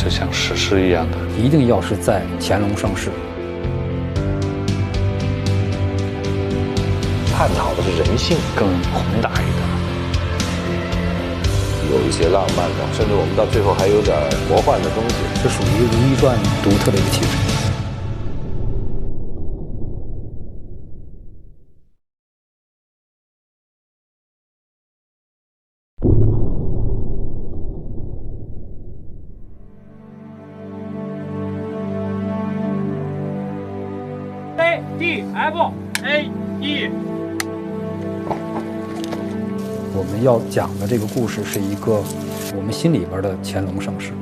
就像史诗一样的。一定要是在乾隆盛世。探讨的是人性，更宏大一点，有一些浪漫的，甚至我们到最后还有点魔幻的东西，这属于《如懿传》独特的一个气质。ADFAE。我们要讲的这个故事是一个我们心里边的乾隆盛世。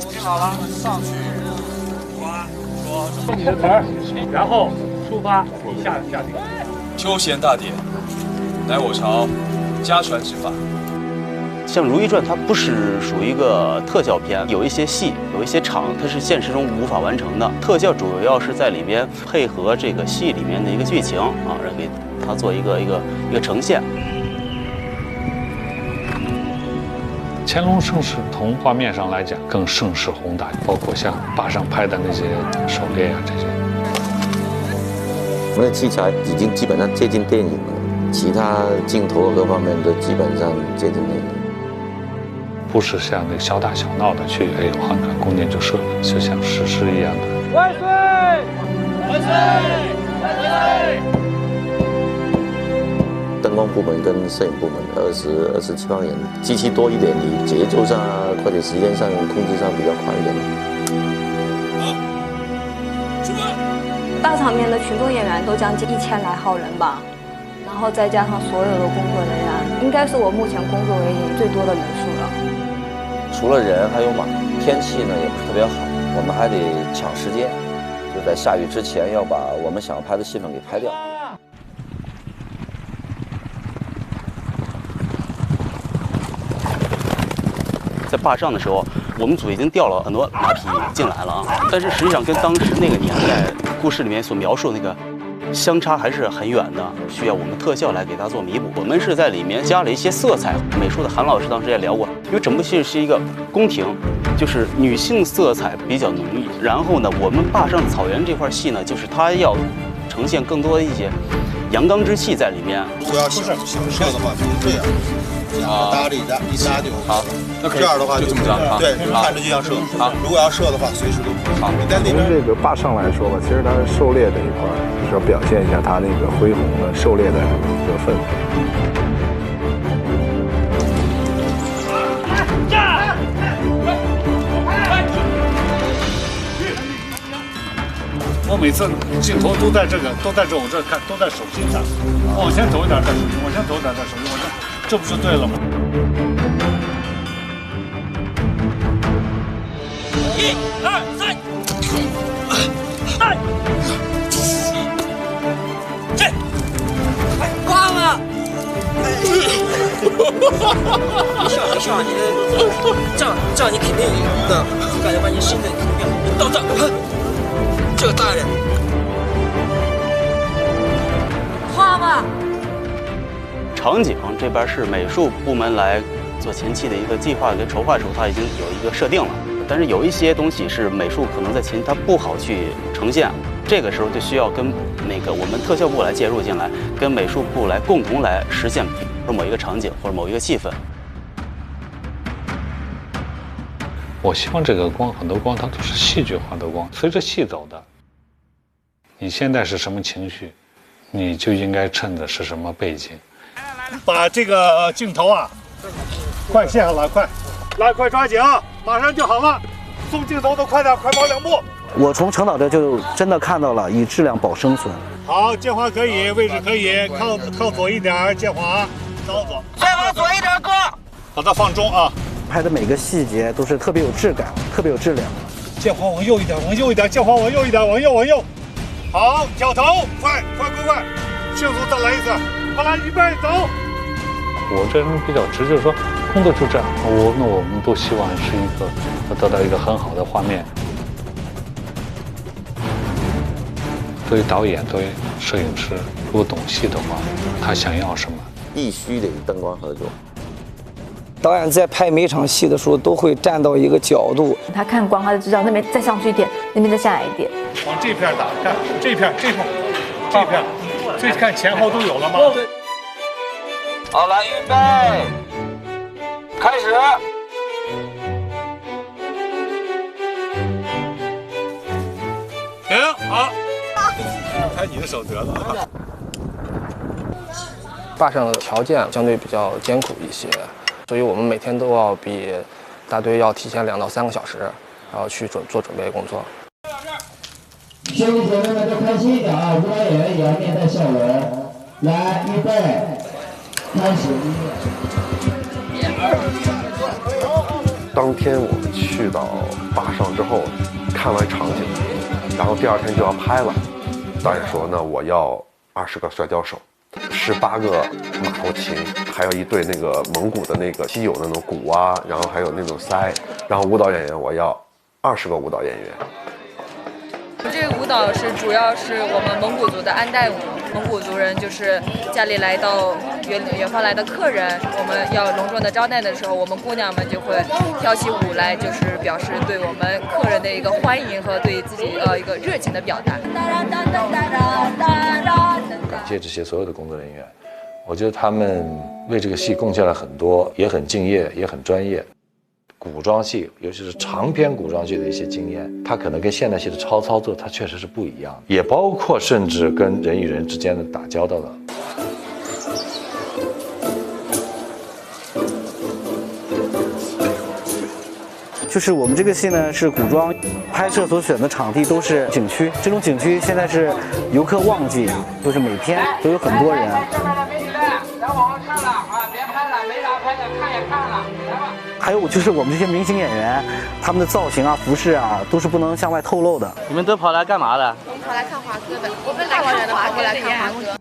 听好了，上去，说你的词儿，然后出发，你下令。秋闲大典，乃我朝家传之法。像《如懿传》，它不是属于一个特效片，有一些戏，有一些场，它是现实中无法完成的。特效主要是在里边配合这个戏里面的一个剧情啊，来给它做一个呈现。乾隆盛世从画面上来讲更盛世宏大，包括像坝上拍的那些狩猎啊这些。我们的器材已经基本上接近电影了，其他镜头各方面都基本上接近电影。不是像那个小打小闹的去，哎，我看弓箭就射了，就像史诗一样的。万岁！万岁！万岁！灯光部门跟摄影部门27万人，机器多一点，你节奏上或者时间上控制上比较快一点。出发！大场面的群众演员都将近1000来号人吧，然后再加上所有的工作人员，应该是我目前工作为最多的人数了。除了人还有马，天气呢也不是特别好，我们还得抢时间，就在下雨之前要把我们想要拍的戏份给拍掉。在坝上的时候，我们组已经调了很多马匹进来了啊，但是实际上跟当时那个年代故事里面所描述的那个相差还是很远的，需要我们特效来给它做弥补。我们是在里面加了一些色彩，美术的韩老师当时也聊过，因为整部戏是一个宫廷，就是女性色彩比较浓郁。然后呢，我们坝上草原这块戏呢，就是它要呈现更多的一些阳刚之气在里面。如果要想射的话，就是这样。搭着一搭就好，那可以这样的话就这么着啊。对，看着就像射。好，如果要射的话，随时都可以。好，你在那边。从这个坝上来说吧，其实它狩猎这一块就是要表现一下它那个恢宏的狩猎的一个氛围。我每次镜头都在我这看，都在手心上。往前走一点，在手心；往前走一点，在手心。这不是对了吗？1、2、3，这，挂了。你笑，这样你肯定赢的。我感觉把你身体变好，你到这儿，这个大人，花吧。场景这边是美术部门来做前期的一个计划跟筹划的时候，它已经有一个设定了。但是有一些东西是美术可能在前期它不好去呈现，这个时候就需要跟那个我们特效部来介入进来，跟美术部来共同来实现，比如说某一个场景或者某一个气氛。我希望这个光，很多光它都是戏剧化的光，随着戏走的。你现在是什么情绪，你就应该衬的是什么背景。把这个镜头啊，快卸下来，快，来，快抓紧啊，马上就好了。送镜头的快点，快跑2步。我从陈导这就真的看到了以质量保生存。好，建华可以，位置可以，靠左一点，建华，稍左，再往左一点，哥。把它放中啊。拍的每个细节都是特别有质感，特别有质量。建华往右一点，往右一点，建华往右一点，往右。好，掉头，快，迅速再来一次。好了，预备走。我这人比较直，就是说工作就这样，那我们都希望是一个得到一个很好的画面。作为导演，作为摄影师，如果懂戏的话，他想要什么？必须得灯光合作，导演在拍每场戏的时候，都会站到一个角度，他看光，他就知道那边再上去一点，那边再下来一点。往这片打，看这片，所以看前后都有了吗？好，来，预备，开始。停，好。拍你的手得了。坝上的条件相对比较艰苦一些，所以我们每天都要比大队要提前2到3个小时，然后去做准备工作。兄弟姐妹们都开心一点啊！舞蹈演员也要面带笑容。来，预备，开始。当天我们去到坝上之后，看完场景，然后第2天就要拍了。导演说：“那我要20个摔跤手，18个马头琴，还有一对那个蒙古的那个稀有的那种鼓啊，然后还有那种塞，然后舞蹈演员我要20个舞蹈演员。”这个舞蹈主要是我们蒙古族的安代舞，蒙古族人就是家里来到远方来的客人，我们要隆重的招待的时候，我们姑娘们就会跳起舞来，就是表示对我们客人的一个欢迎和对自己一个热情的表达。感谢这些所有的工作人员，我觉得他们为这个戏贡献了很多，也很敬业，也很专业。古装戏，尤其是长篇古装剧的一些经验，它可能跟现代戏的操作，它确实是不一样的，也包括甚至跟人与人之间的打交道的。就是我们这个戏呢是古装，拍摄所选的场地都是景区，这种景区现在是游客旺季，就是每天都有很多人。还有就是我们这些明星演员，他们的造型啊、服饰啊，都是不能向外透露的。你们都跑来干嘛的？我们跑来看华哥的，我们来看华哥，来看华哥。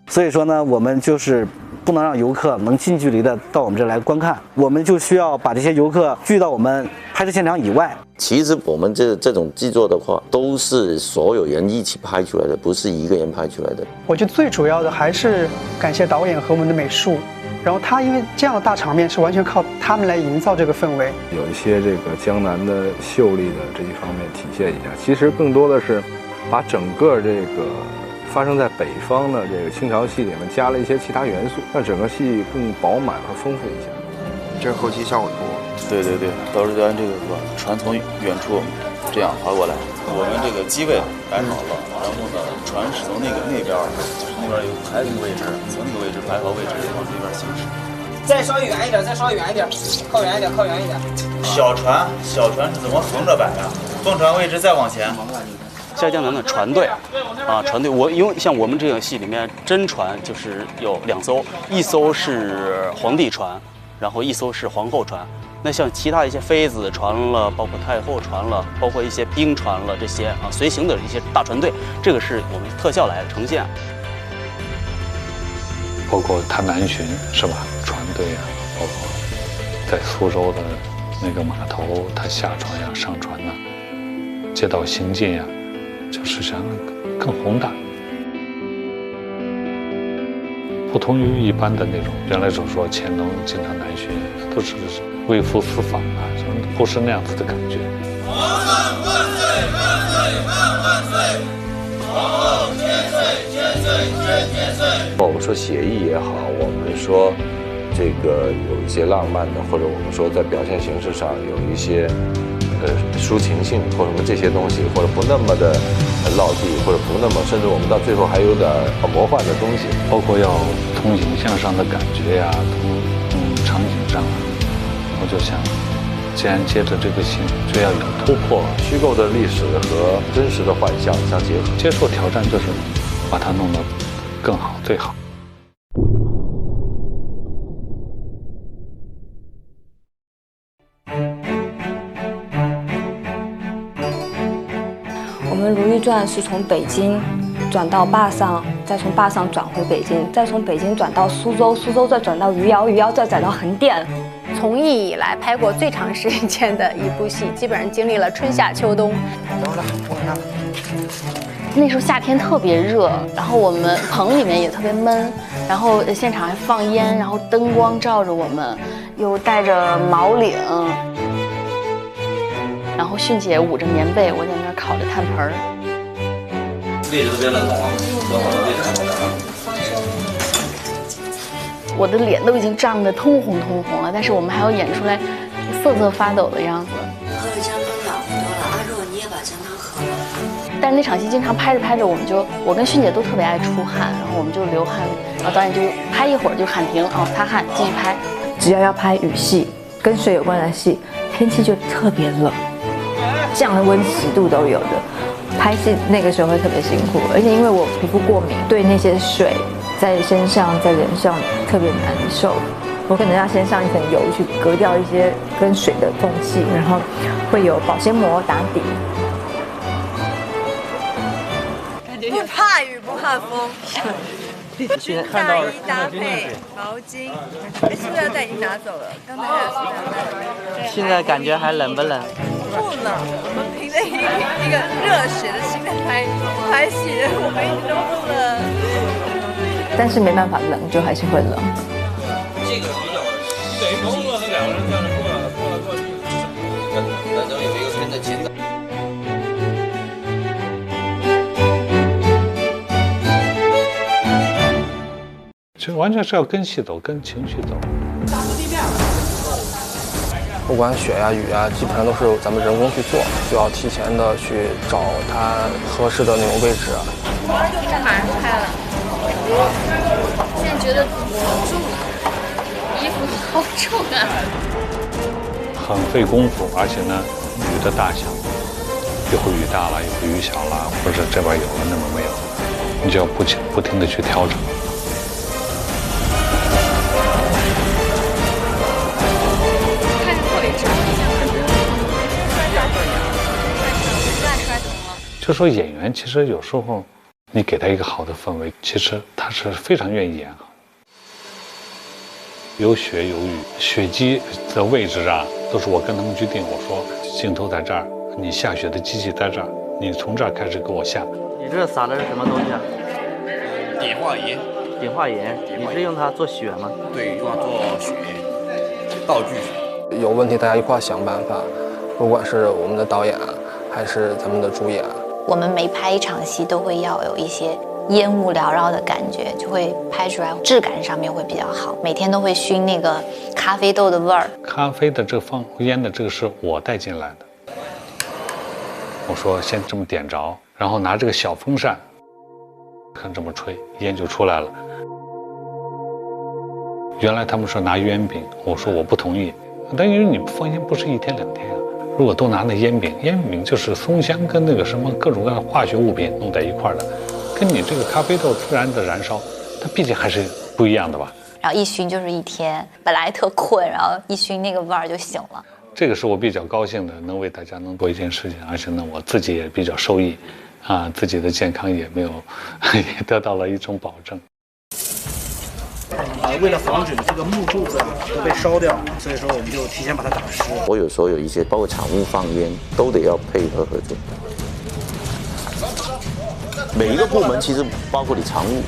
所以说呢，我们就是不能让游客能近距离的到我们这来观看，我们就需要把这些游客聚到我们拍摄现场以外。其实我们这种制作的话，都是所有人一起拍出来的，不是一个人拍出来的。我觉得最主要的还是感谢导演和我们的美术。然后他因为这样的大场面是完全靠他们来营造这个氛围，有一些这个江南的秀丽的这一方面体现一下。其实更多的是把整个这个发生在北方的这个清朝戏里面加了一些其他元素，让整个戏更饱满和丰富一下。这是后期效果图。对，都是咱这个船从远处这样划过来，我们这个机位摆好了，然后呢，船是从那边，就是那边有排那个位置，从那个位置排好位置往这边行驶。再稍微远一点，靠远一点。小船是怎么横着摆呀？凤船位置再往前。下江南的船队啊，船队因为像我们这个戏里面真船就是有2艘，一艘是皇帝船，然后一艘是皇后船。那像其他一些妃子船了，包括太后船了，包括一些兵船了，这些啊随行的一些大船队，这个是我们特效来呈现。包括他南巡是吧？船队啊，包括在苏州的那个码头，他下船呀、上船呐、街道行进呀，就是想更宏大。不同于一般的那种，原来所说乾隆经常南巡，都是微服私访啊，不是那样子的感觉。皇上万岁万岁万万岁！皇后千岁千岁千岁！我们说写意也好，我们说这个有一些浪漫的，或者我们说在表现形式上有一些抒情性或什么这些东西，或者不那么的落地，或者不那么，甚至我们到最后还有点魔幻的东西，包括要从影像上的感觉呀，从场景上啊，我就想，既然接着这个戏，就要有突破，虚构的历史和真实的幻象相结合，接受挑战，就是把它弄得更好，最好。我们《如懿传》是从北京转到坝上，再从坝上转回北京，再从北京转到苏州，苏州再转到余姚，余姚再转到横店。从艺以来拍过最长时间的一部戏，基本上经历了春夏秋冬。等会儿，那时候夏天特别热，然后我们棚里面也特别闷，然后现场还放烟，然后灯光照着我们，又戴着毛领，然后迅姐捂着棉被，我在那儿烤着炭盆儿。位置特别冷啊，多好的位置。我的脸都已经涨得通红通红了，但是我们还要演出来瑟瑟发抖的样子。喝了姜汤暖和多了，阿若你也把姜汤喝了。但是那场戏经常拍着拍着，我跟迅姐都特别爱出汗，然后我们就流汗，然后导演就拍一会儿就喊停，然后擦汗继续拍。只要拍雨戏跟水有关的戏，天气就特别冷，降温10度都有的。拍戏那个时候会特别辛苦，而且因为我皮肤过敏，对那些水在身上在脸上特别难受，我可能要先上一层油去隔掉一些跟水的缝隙，然后会有保鲜膜打底。不怕雨不怕风，军大衣搭配毛巾，塑料袋已经拿走了，刚才还有塑料袋。现在感觉还冷不冷？不冷，我们凭着一个热血的心在拍戏，我们一直都不冷。但是没办法冷，就还是会冷。这个比较对，工作是2个人这样过来过去，反正有一个跟着紧的。其实完全是要跟戏走，跟情绪走。不管雪呀、雨呀，基本上都是咱们人工去做，需要提前的去找它合适的那种位置。这马上拍了，现在觉得好重啊，衣服好重啊。很费功夫，而且呢，雨的大小，一会儿雨大了，一会儿雨小了，或者这边有了那边没有，你就要不停的去调整。就说演员其实有时候你给他一个好的氛围，其实他是非常愿意演好。有雪有雨，雪机的位置啊，都是我跟他们去定。我说镜头在这儿，你下雪的机器在这儿，你从这儿开始给我下。你这撒的是什么东西啊？碘化银。碘化银，你是用它做雪吗？对，用它做雪道具。有问题大家一块想办法，不管是我们的导演还是咱们的主演。我们每拍一场戏都会要有一些烟雾缭绕的感觉，就会拍出来质感上面会比较好。每天都会熏那个咖啡豆的味儿。咖啡的这个放烟的这个是我带进来的。我说先这么点着，然后拿这个小风扇，看这么吹，烟就出来了。原来他们说拿烟饼，我说我不同意，但因为你放烟不是1天2天啊。如果都拿那烟饼，烟饼就是松香跟那个什么各种各样的化学物品弄在一块儿的，跟你这个咖啡豆自然的燃烧，它毕竟还是不一样的吧。然后一熏就是1天，本来特困，然后一熏那个味儿就醒了。这个是我比较高兴的，能为大家能做一件事情，而且呢，我自己也比较受益，自己的健康也没有，也得到了一种保证。为了防止这个木柱子都被烧掉，所以说我们就提前把它打湿。我有时候有一些包括场务放烟都得要配合合作。每一个部门其实包括你常务，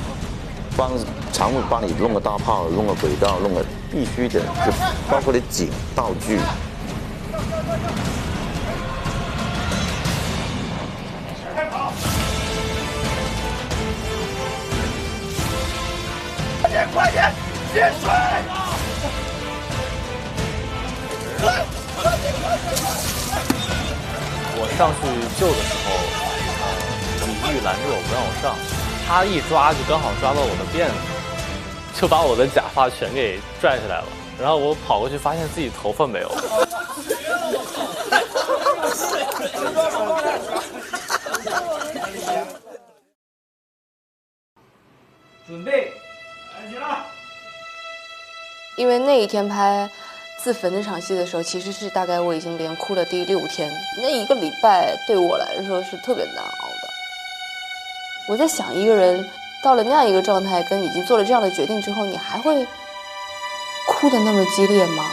常务帮你弄个大炮，弄个轨道，弄个必须的，就包括你景道具。快点，接水！我上去救的时候，李玉拦着我不让我上，他一抓就刚好抓到我的辫子，就把我的假发全给拽下来了。然后我跑过去，发现自己头发没有了。准备，来起来！因为那一天拍自焚那场戏的时候，其实是大概我已经连哭了第6天，那1个礼拜对我来说是特别难熬的。我在想，一个人到了那样一个状态，跟已经做了这样的决定之后，你还会哭得那么激烈吗？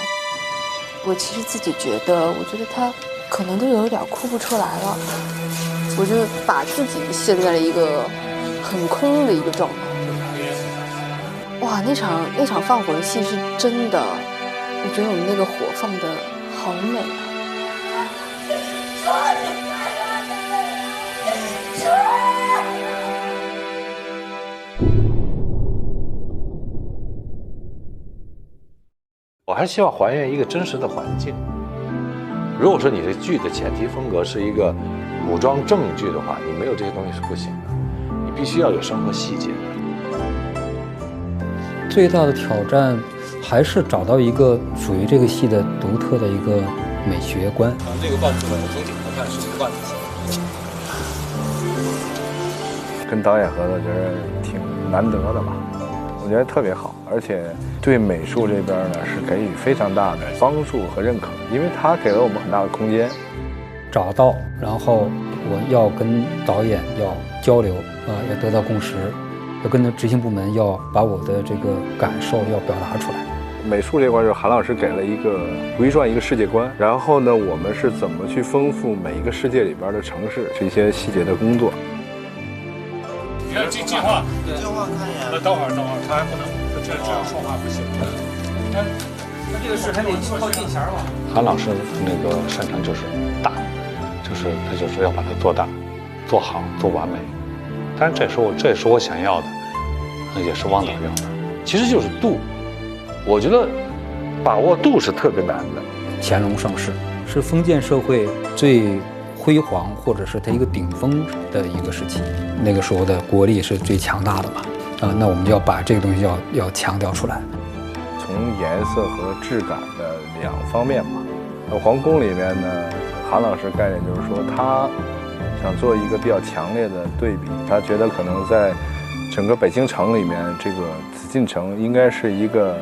我其实自己觉得，我觉得他可能都有点哭不出来了。我就把自己陷在了一个很空的一个状态。哇，那场放火的戏是真的，我觉得我们那个火放的好美啊。我还是希望还原一个真实的环境。如果说你的剧的前提风格是一个古装正剧的话，你没有这些东西是不行的，你必须要有生活细节。最大的挑战还是找到一个属于这个戏的独特的一个美学观。这个万字文总体来看是一个万字文。跟导演合作觉得挺难得的吧，我觉得特别好，而且对美术这边呢是给予非常大的帮助和认可，因为他给了我们很大的空间。找到，然后我要跟导演要交流要得到共识，要跟执行部门要把我的这个感受要表达出来。美术这块是韩老师给了一个《如懿传》一个世界观，然后呢，我们是怎么去丰富每一个世界里边的城市这些细节的工作。你看进化，进化看一眼。等会儿，他还不能，这说话不行。那这个是还得靠近弦吧？韩老师那个擅长就是大，他就是要把它做大、做好、做完美。但是这也是我想要的，也是汪导要的。其实就是度，我觉得把握度是特别难的。乾隆盛世是封建社会最辉煌或者是它一个顶峰的一个时期，那个时候的国力是最强大的嘛。那我们就要把这个东西要强调出来。从颜色和质感的两方面吧。皇宫里面呢，韩老师概念就是说，他想做一个比较强烈的对比，他觉得可能在整个北京城里面，这个紫禁城应该是一个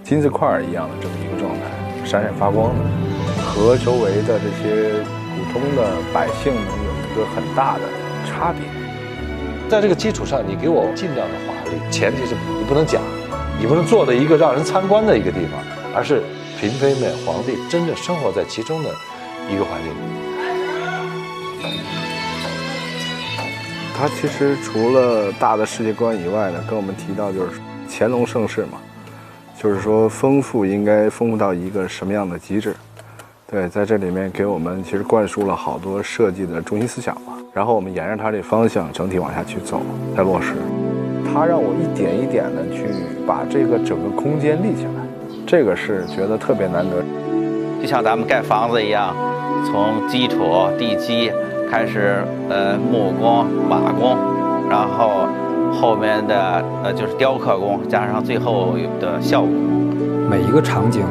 金字块一样的这么一个状态，闪闪发光的，和周围的这些普通的百姓能有一个很大的差别。在这个基础上，你给我尽量的华丽，前提是你不能假，你不能做的一个让人参观的一个地方，而是嫔妃们、皇帝真正生活在其中的一个环境。他其实除了大的世界观以外呢，跟我们提到就是乾隆盛世嘛，就是说丰富应该丰富到一个什么样的极致。对，在这里面给我们其实灌输了好多设计的中心思想吧，然后我们沿着它这方向整体往下去走，再落实。它让我一点一点的去把这个整个空间立起来，这个是觉得特别难得。就像咱们盖房子一样，从基础地基开始，木工、瓦工，然后后面的就是雕刻工，加上最后的效果。每一个场景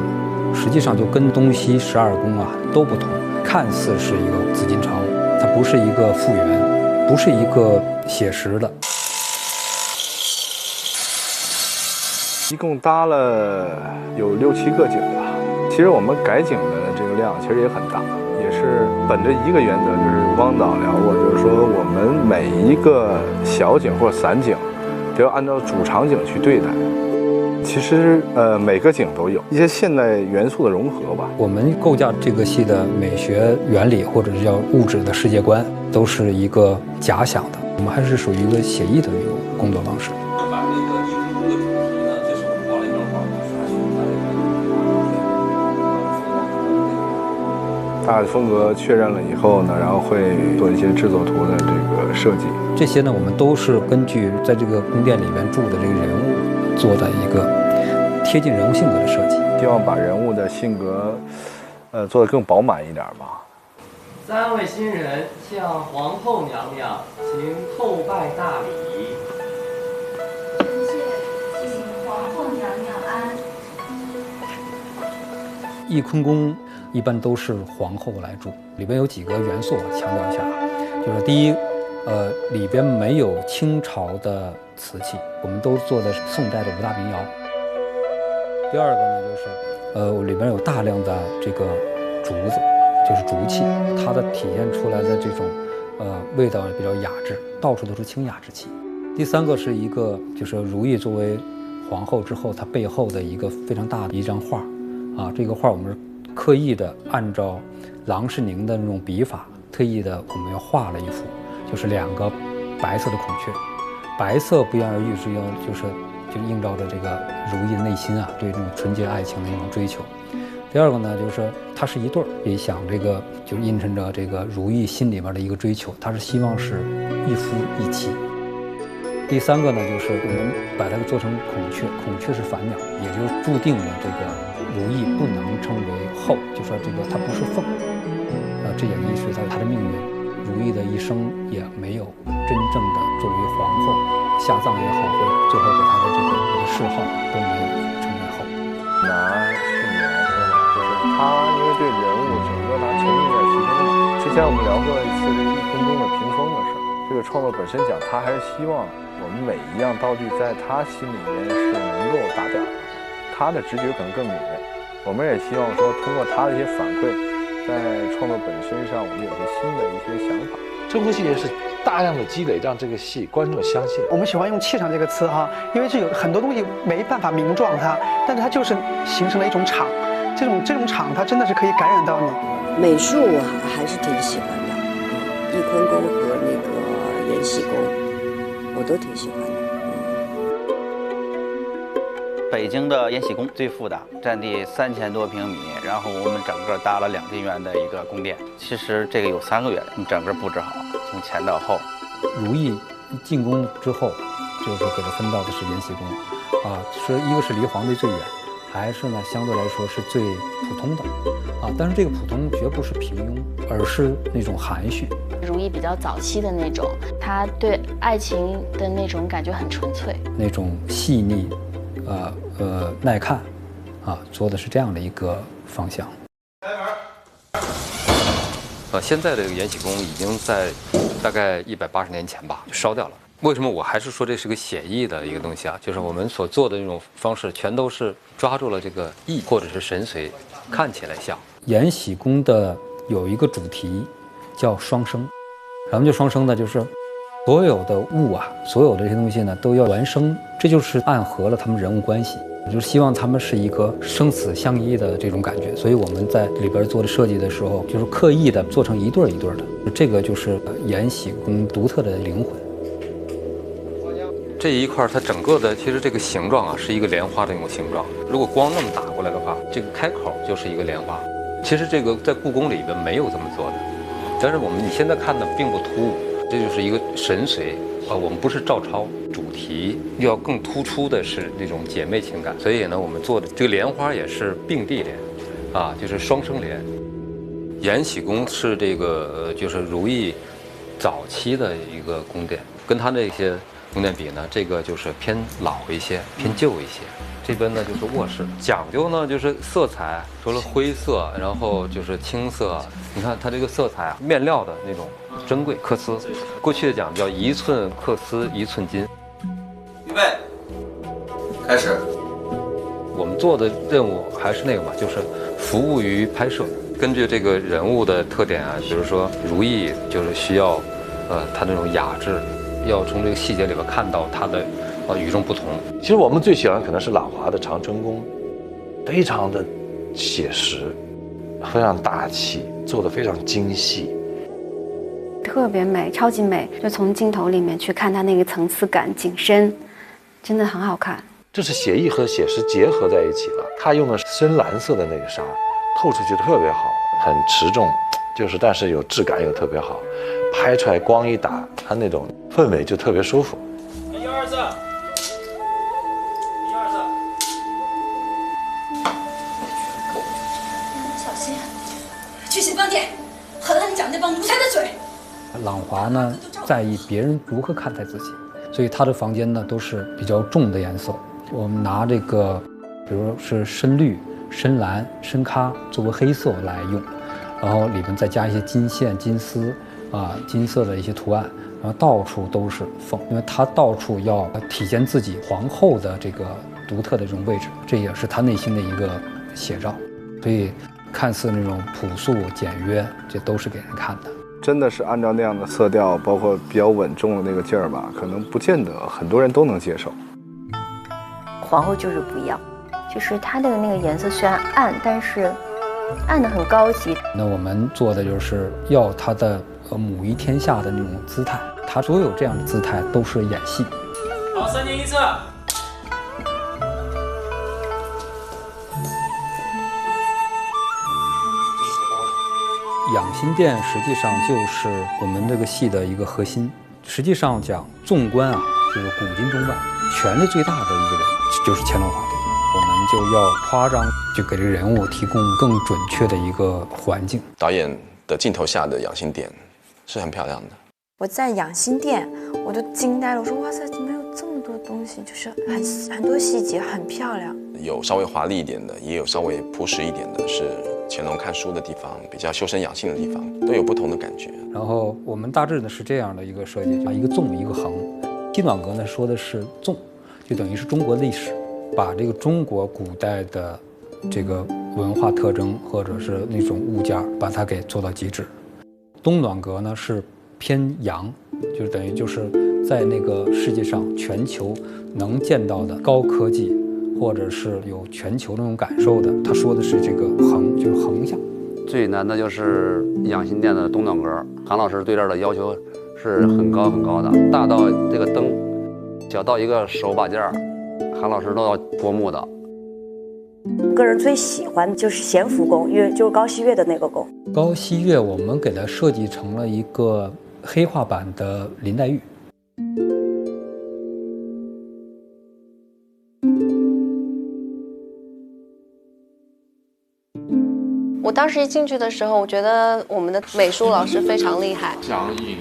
实际上就跟东西12宫都不同，看似是一个紫禁城，它不是一个复原，不是一个写实的。一共搭了有6、7个景吧。其实我们改景的这个量其实也很大，也是本着一个原则，就是汪导聊过，就是说我们每一个小景或者散景都要按照主场景去对待。其实每个景都有一些现代元素的融合吧。我们构架这个戏的美学原理或者是叫物质的世界观，都是一个假想的，我们还是属于一个写意的一个工作方式。大的风格确认了以后呢，然后会做一些制作图的这个设计。这些呢，我们都是根据在这个宫殿里边住的这个人物做的一个贴近人物性格的设计，希望把人物的性格，做得更饱满一点吧。3位新人向皇后娘娘行叩拜大礼。臣妾请皇后娘娘安。翊坤宫一般都是皇后来住，里边有几个元素强调一下，就是第一，里边没有清朝的瓷器，我们都做的是宋代的5大名窑。第二个呢，就是里边有大量的这个竹子，就是竹器，它的体现出来的这种味道比较雅致，到处都是清雅之气。第三个是一个就是如懿作为皇后之后，她背后的一个非常大的一张画，这个画我们是刻意的按照郎世宁的那种笔法特意的我们要画了一幅，就是2个白色的孔雀，白色不言而喻是要就映照着这个如意的内心啊，对这种纯洁爱情的一种追求。第二个呢，就是它是一对儿，也想这个就映衬着这个如意心里边的一个追求，他是希望是一夫一妻。第三个呢，就是我们把它做成孔雀，孔雀是反鸟，也就注定了这个如意不能称为后，就说这个它不是凤，这也意识到她的命运，如意的一生也没有真正的作为皇后下葬也好，或者最后给她的这个谥号都没有称为后。拿去年来说呢，就是他因为对人物整个他沉浸在其中嘛。之前我们聊过一次这个翊坤宫的屏风的事儿，这个创作本身讲，他还是希望我们每一样道具在他心里面是能够打点的，他的直觉可能更敏锐。我们也希望说，通过他的一些反馈，在创作本身上，我们有些新的一些想法。这部戏也是大量的积累，让这个戏观众相信。我们喜欢用气场这个词哈，因为这有很多东西没办法名状它，但是它就是形成了一种场，这种场它真的是可以感染到你。美术我还是挺喜欢的，翊坤宫和那个延禧宫，我都挺喜欢的。北京的延禧宫最复杂，占地3000多平米，然后我们整个搭了2进院的一个宫殿。其实这个有3个月，你整个布置好，从前到后。如意进宫之后，就是给他分到的是延禧宫，一个是离皇帝最远，还是呢相对来说是最普通的，但是这个普通绝不是平庸，而是那种含蓄。如意比较早期的那种，他对爱情的那种感觉很纯粹，那种细腻。耐看，做的是这样的一个方向。现在这个延禧宫已经在大概180年前吧烧掉了。为什么我还是说这是个写意的一个东西啊？就是我们所做的这种方式，全都是抓住了这个意或者是神髓，看起来像。延禧宫的有一个主题叫双生，什么叫双生呢？就是所有的物啊，所有的这些东西呢，都要孪生，这就是暗合了他们人物关系，就是希望他们是一个生死相依的这种感觉。所以我们在里边做的设计的时候，就是刻意的做成一对一对的，这个就是延禧宫独特的灵魂。这一块它整个的其实这个形状啊，是一个莲花的那种形状。如果光那么打过来的话，这个开口就是一个莲花。其实这个在故宫里边没有这么做的，但是你现在看的并不突兀。这就是一个神髓我们不是照抄，主题要更突出的是那种姐妹情感，所以呢，我们做的这个莲花也是并蒂莲，就是双生莲。延禧宫是这个就是如意早期的一个宫殿，跟它那些宫殿比呢，这个就是偏老一些，偏旧一些。这边呢就是卧室，讲究呢就是色彩，除了灰色，然后就是青色。你看它这个色彩面料的那种珍贵缂丝，过去的讲叫1寸缂丝1寸金。预备，开始。我们做的任务还是那个嘛，就是服务于拍摄，根据这个人物的特点啊，比如说如意就是需要，他那种雅致，要从这个细节里边看到他的与众不同。其实我们最喜欢可能是朗华的长春宫，非常的写实，非常大气，做的非常精细，特别美，超级美。就从镜头里面去看它那个层次感、景深，真的很好看。这是写意和写实结合在一起了。他用的深蓝色的那个纱，透出去特别好，很持重，但是有质感又特别好，拍出来光一打，它那种氛围就特别舒服。1、2、3，1、2、3。小心，去信饭店，狠狠讲那帮奴才的嘴。朗华呢，在意别人如何看待自己，所以他的房间呢都是比较重的颜色。我们拿这个，比如是深绿、深蓝、深咖作为黑色来用，然后里面再加一些金线、金丝金色的一些图案，然后到处都是凤，因为它到处要体现自己皇后的这个独特的这种位置，这也是他内心的一个写照。所以看似那种朴素简约，这都是给人看的。真的是按照那样的色调，包括比较稳重的那个劲儿吧，可能不见得很多人都能接受。皇后就是不一样，就是她的那个颜色虽然暗，但是按得很高级。那我们做的就是要他的母仪天下的那种姿态，他所有这样的姿态都是演戏。好，3年一次。养心殿实际上就是我们这个戏的一个核心。实际上讲，纵观啊，就是古今中外，权力最大的一个人就是乾隆皇帝。我们就要夸张，就给这个人物提供更准确的一个环境。导演的镜头下的养心殿是很漂亮的。我在养心殿，我都惊呆了，我说哇塞，怎么有这么多东西？就是很多细节，很漂亮。有稍微华丽一点的，也有稍微朴实一点的，是乾隆看书的地方，比较修身养性的地方，都有不同的感觉。然后我们大致呢是这样的一个设计，一个纵一个横。西暖阁呢说的是纵，就等于是中国历史，把这个中国古代的这个文化特征或者是那种物件，把它给做到极致。东暖阁呢是偏阳，就是等于就是在那个世界上全球能见到的高科技，或者是有全球那种感受的，他说的是这个横，就是横向。最难的就是养心殿的东暖阁，韩老师对这儿的要求是很高很高的，大到这个灯，小到一个手把件儿，韩老师都要拨木的。个人最喜欢就是咸福宫，因为就是高希月的那个宫。高希月我们给它设计成了一个黑化版的林黛玉。我当时一进去的时候，我觉得我们的美术老师非常厉害，想隐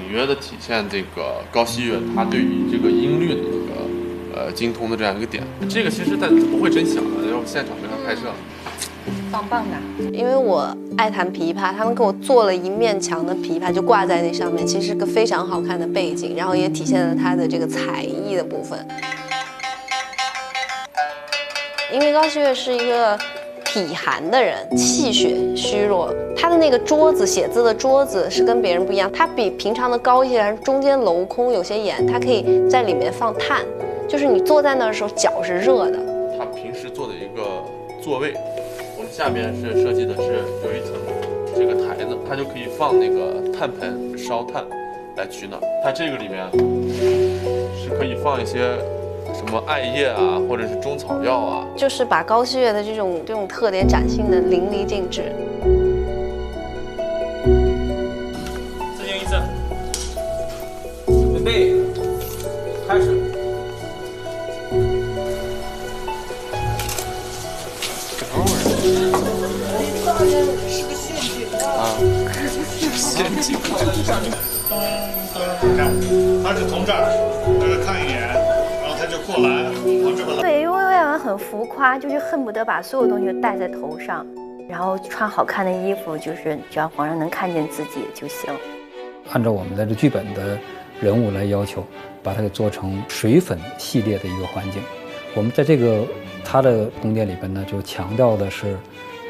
约的体现这个高希月他对于这个音律的一个精通的这样一个点。这个其实但不会真响的，要现场给他拍摄。棒棒的。因为我爱弹琵琶，他们给我做了一面墙的琵琶，就挂在那上面，其实是个非常好看的背景，然后也体现了他的这个才艺的部分。因为高希月是一个体寒的人，气血虚弱，他的那个桌子写字的桌子是跟别人不一样，他比平常的高一些，中间镂空有些眼，他可以在里面放炭，就是你坐在那儿的时候脚是热的。他平时坐的一个座位，我们下边是设计的是有一层这个台子，它就可以放那个炭盆烧炭来取暖。它这个里面是可以放一些什么艾叶啊，或者是中草药啊，就是把高希月的这种特点展现的淋漓尽致。4年一次，准备，开始。是个陷阱啊！陷阱。他是从这儿，让他看一眼，然后他就过来，往这边来。对，因为魏婉很浮夸，就是恨不得把所有东西都戴在头上，然后穿好看的衣服，就是只要皇上能看见自己就行。按照我们的这剧本的人物来要求，把它给做成水粉系列的一个环境。我们在这个它的宫殿里边呢，就强调的是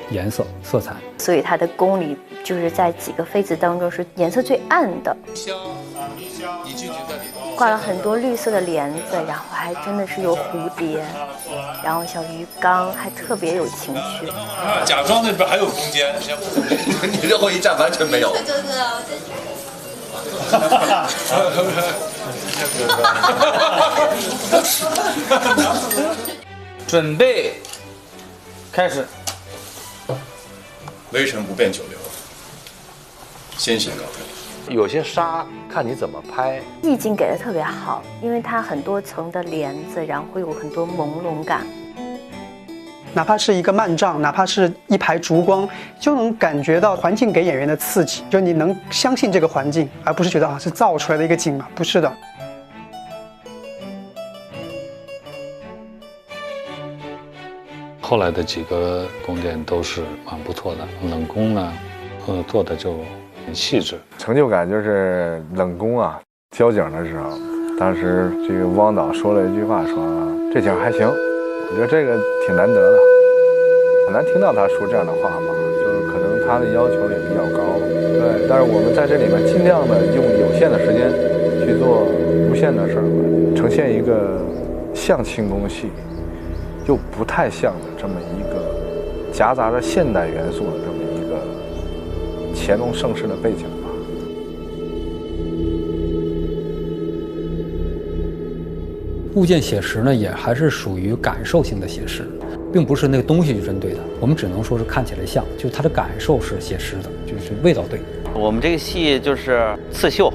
颜色、色彩。所以它的宫里就是在几个妃子当中是颜色最暗的。挂了很多绿色的帘子，然后还真的是有蝴蝶，然后小鱼缸还特别有情趣。假装那边还有空间，你最后一站完全没有。准备，开始。微尘不变久留，先行高飞。有些纱看你怎么拍，意境给的特别好，因为它很多层的帘子，然后会有很多朦胧感。哪怕是一个幔帐，哪怕是一排烛光，就能感觉到环境给演员的刺激，就你能相信这个环境，而不是觉得是造出来的一个景嘛，不是的。后来的几个宫殿都是蛮不错的，冷宫呢，做的就很细致。成就感就是冷宫啊，交景的时候，当时这个汪导说了一句话，说这景还行，我觉得这个挺难得的，很难听到他说这样的话嘛，就是可能他的要求也比较高，对。但是我们在这里面尽量的用有限的时间去做无限的事儿吧，呈现一个像清宫戏，又不太像的这么一个夹杂着现代元素的这么一个乾隆盛世的背景吧。物件写实呢，也还是属于感受性的写实，并不是那个东西去针对的。我们只能说是看起来像，就是它的感受是写实的，就是味道对。我们这个戏就是刺绣，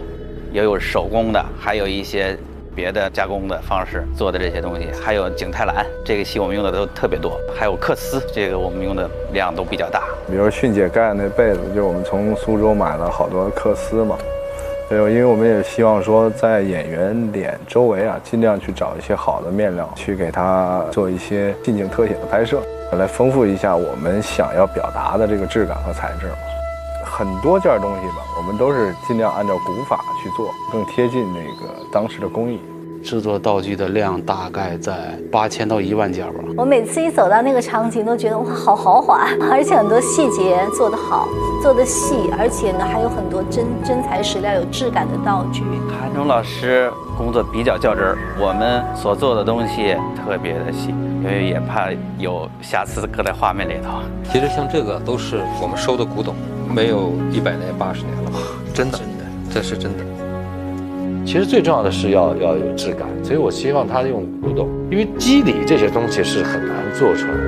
也有手工的，还有一些别的加工的方式做的这些东西，还有景泰蓝，这个戏我们用的都特别多，还有缂丝，这个我们用的量都比较大。比如迅姐盖那被子，就我们从苏州买了好多缂丝嘛。对，因为我们也希望说，在演员脸周围啊，尽量去找一些好的面料，去给它做一些近景特写的拍摄，来丰富一下我们想要表达的这个质感和材质。很多件东西吧，我们都是尽量按照古法去做，更贴近那个当时的工艺。制作道具的量大概在8000到1万件吧。我每次一走到那个场景，都觉得哇，好豪华，而且很多细节做得好，做得细，而且呢还有很多真材实料、有质感的道具。韩忠老师工作比较较真儿，我们所做的东西特别的细，因为也怕有瑕疵搁在画面里头。其实像这个都是我们收的古董，没有100年、80年了吧？真的，这是真的。其实最重要的是要有质感，所以我希望他用古董，因为肌理这些东西是很难做出来的。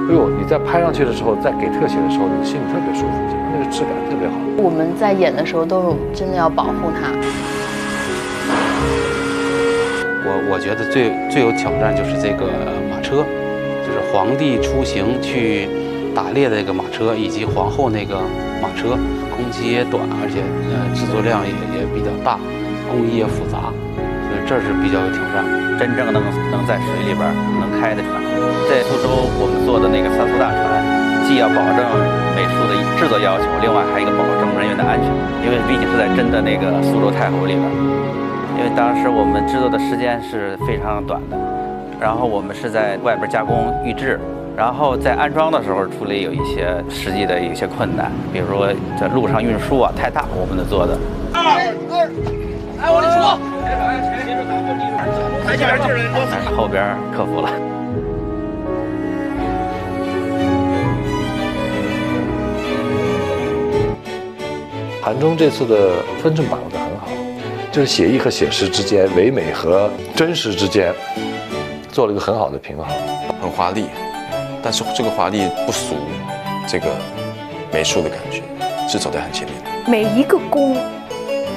哎呦，你在拍上去的时候，在给特写的时候，你心里特别舒服，那个质感特别好。我们在演的时候都是真的要保护它。我觉得最有挑战就是这个马车，就是皇帝出行去打猎的这个马车，以及皇后那个马车。工期也短，而且制作量也比较大，工艺也复杂，所以这是比较有挑战。真正能在水里边能开的船，在苏州我们做的那个3艘大船，既要保证美术的制作要求，另外还有一个保证人员的安全，因为毕竟是在真的那个苏州太湖里边。因为当时我们制作的时间是非常短的，然后我们是在外边加工预制。然后在安装的时候处理有一些实际的一些困难，比如说在路上运输啊太大，我们做的。来，往里说。台前边劲儿人多。后边克服了。韩忠这次的分寸把握得很好，就是写意和写实之间，唯美和真实之间，做了一个很好的平衡，很华丽。但是这个华丽不俗，这个美术的感觉是走在很前面的。每一个工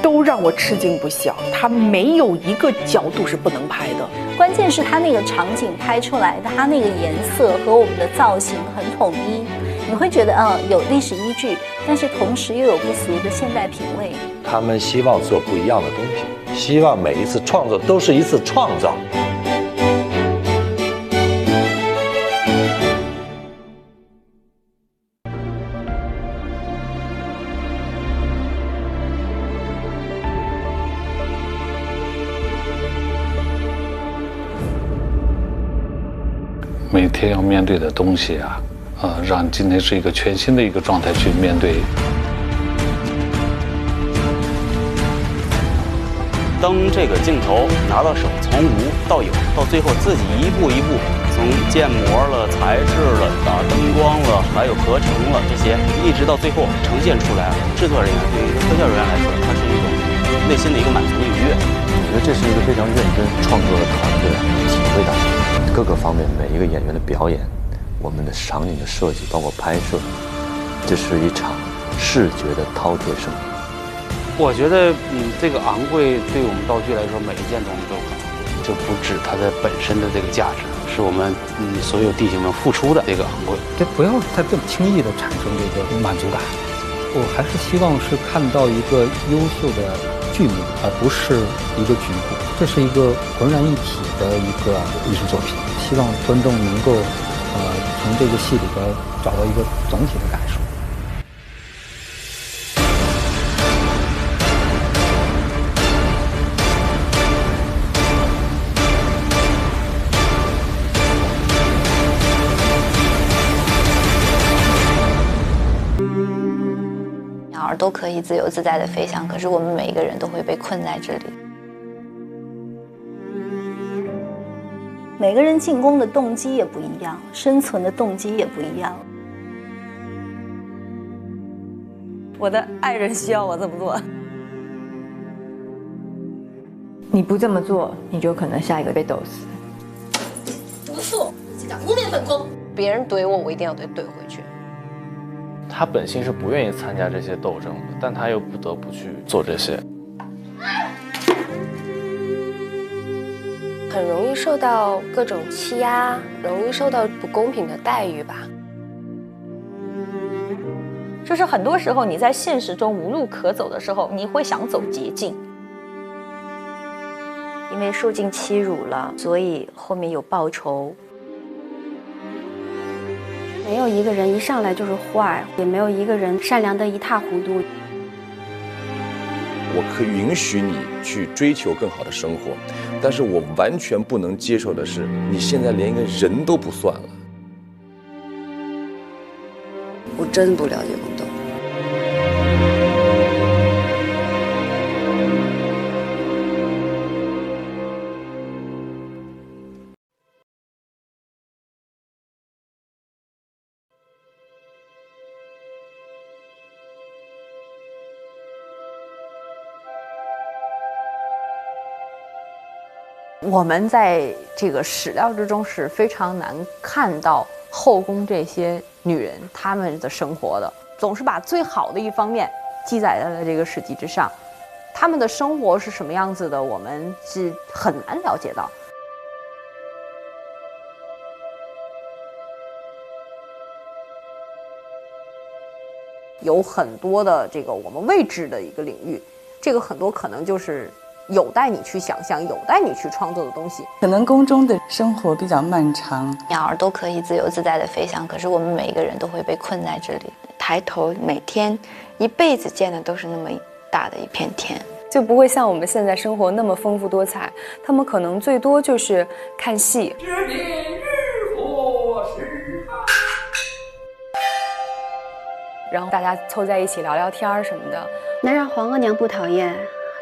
都让我吃惊不小，它没有一个角度是不能拍的。关键是它那个场景拍出来的，它那个颜色和我们的造型很统一，你会觉得有历史依据，但是同时又有不俗的现代品味。他们希望做不一样的东西，希望每一次创作都是一次创造。每天要面对的东西啊，让今天是一个全新的一个状态去面对。当这个镜头拿到手，从无到有，到最后自己一步一步，从建模了、材质了、打灯光了，还有合成了这些，一直到最后呈现出来了。制作人员对于特效人员来说，它是一种内心的一个满足愉悦。我觉得这是一个非常认真创作的团队，体会到各个方面每一个演员的表演，我们的场景的设计，包括拍摄，这是一场视觉的饕餮盛宴。我觉得，这个昂贵对我们道具来说，每一件东西都很昂贵，就不止它的本身的这个价值，是我们所有弟兄们付出的这个昂贵。这不要再这么轻易的产生这个满足感。我还是希望是看到一个优秀的剧目，而不是一个局部。这是一个浑然一体的一个艺术作品，希望观众能够从这个戏里边找到一个总体的感受。鸟儿都可以自由自在的飞翔，可是我们每一个人都会被困在这里。每个人进宫的动机也不一样，生存的动机也不一样。我的爱人需要我这么做。你不这么做，你就可能下一个被斗死。不错，这叫无面本宫。别人怼我，我一定要怼回去。他本心是不愿意参加这些斗争的，但他又不得不去做这些。很容易受到各种欺压，容易受到不公平的待遇吧。就是很多时候你在现实中无路可走的时候，你会想走捷径。因为受尽欺辱了，所以后面有报仇。没有一个人一上来就是坏，也没有一个人善良的一塌糊涂。我可以允许你去追求更好的生活，但是我完全不能接受的是，你现在连一个人都不算了。我真不了解宫斗。我们在这个史料之中是非常难看到后宫这些女人她们的生活的，总是把最好的一方面记载在了这个史记之上，她们的生活是什么样子的，我们是很难了解到。有很多的这个我们未知的一个领域，这个很多可能就是有待你去想象，有待你去创作的东西。可能宫中的生活比较漫长，鸟儿都可以自由自在的飞翔，可是我们每一个人都会被困在这里。抬头每天一辈子见的都是那么大的一片天，就不会像我们现在生活那么丰富多彩。他们可能最多就是看戏。然后大家凑在一起聊聊天什么的，能让皇额娘不讨厌，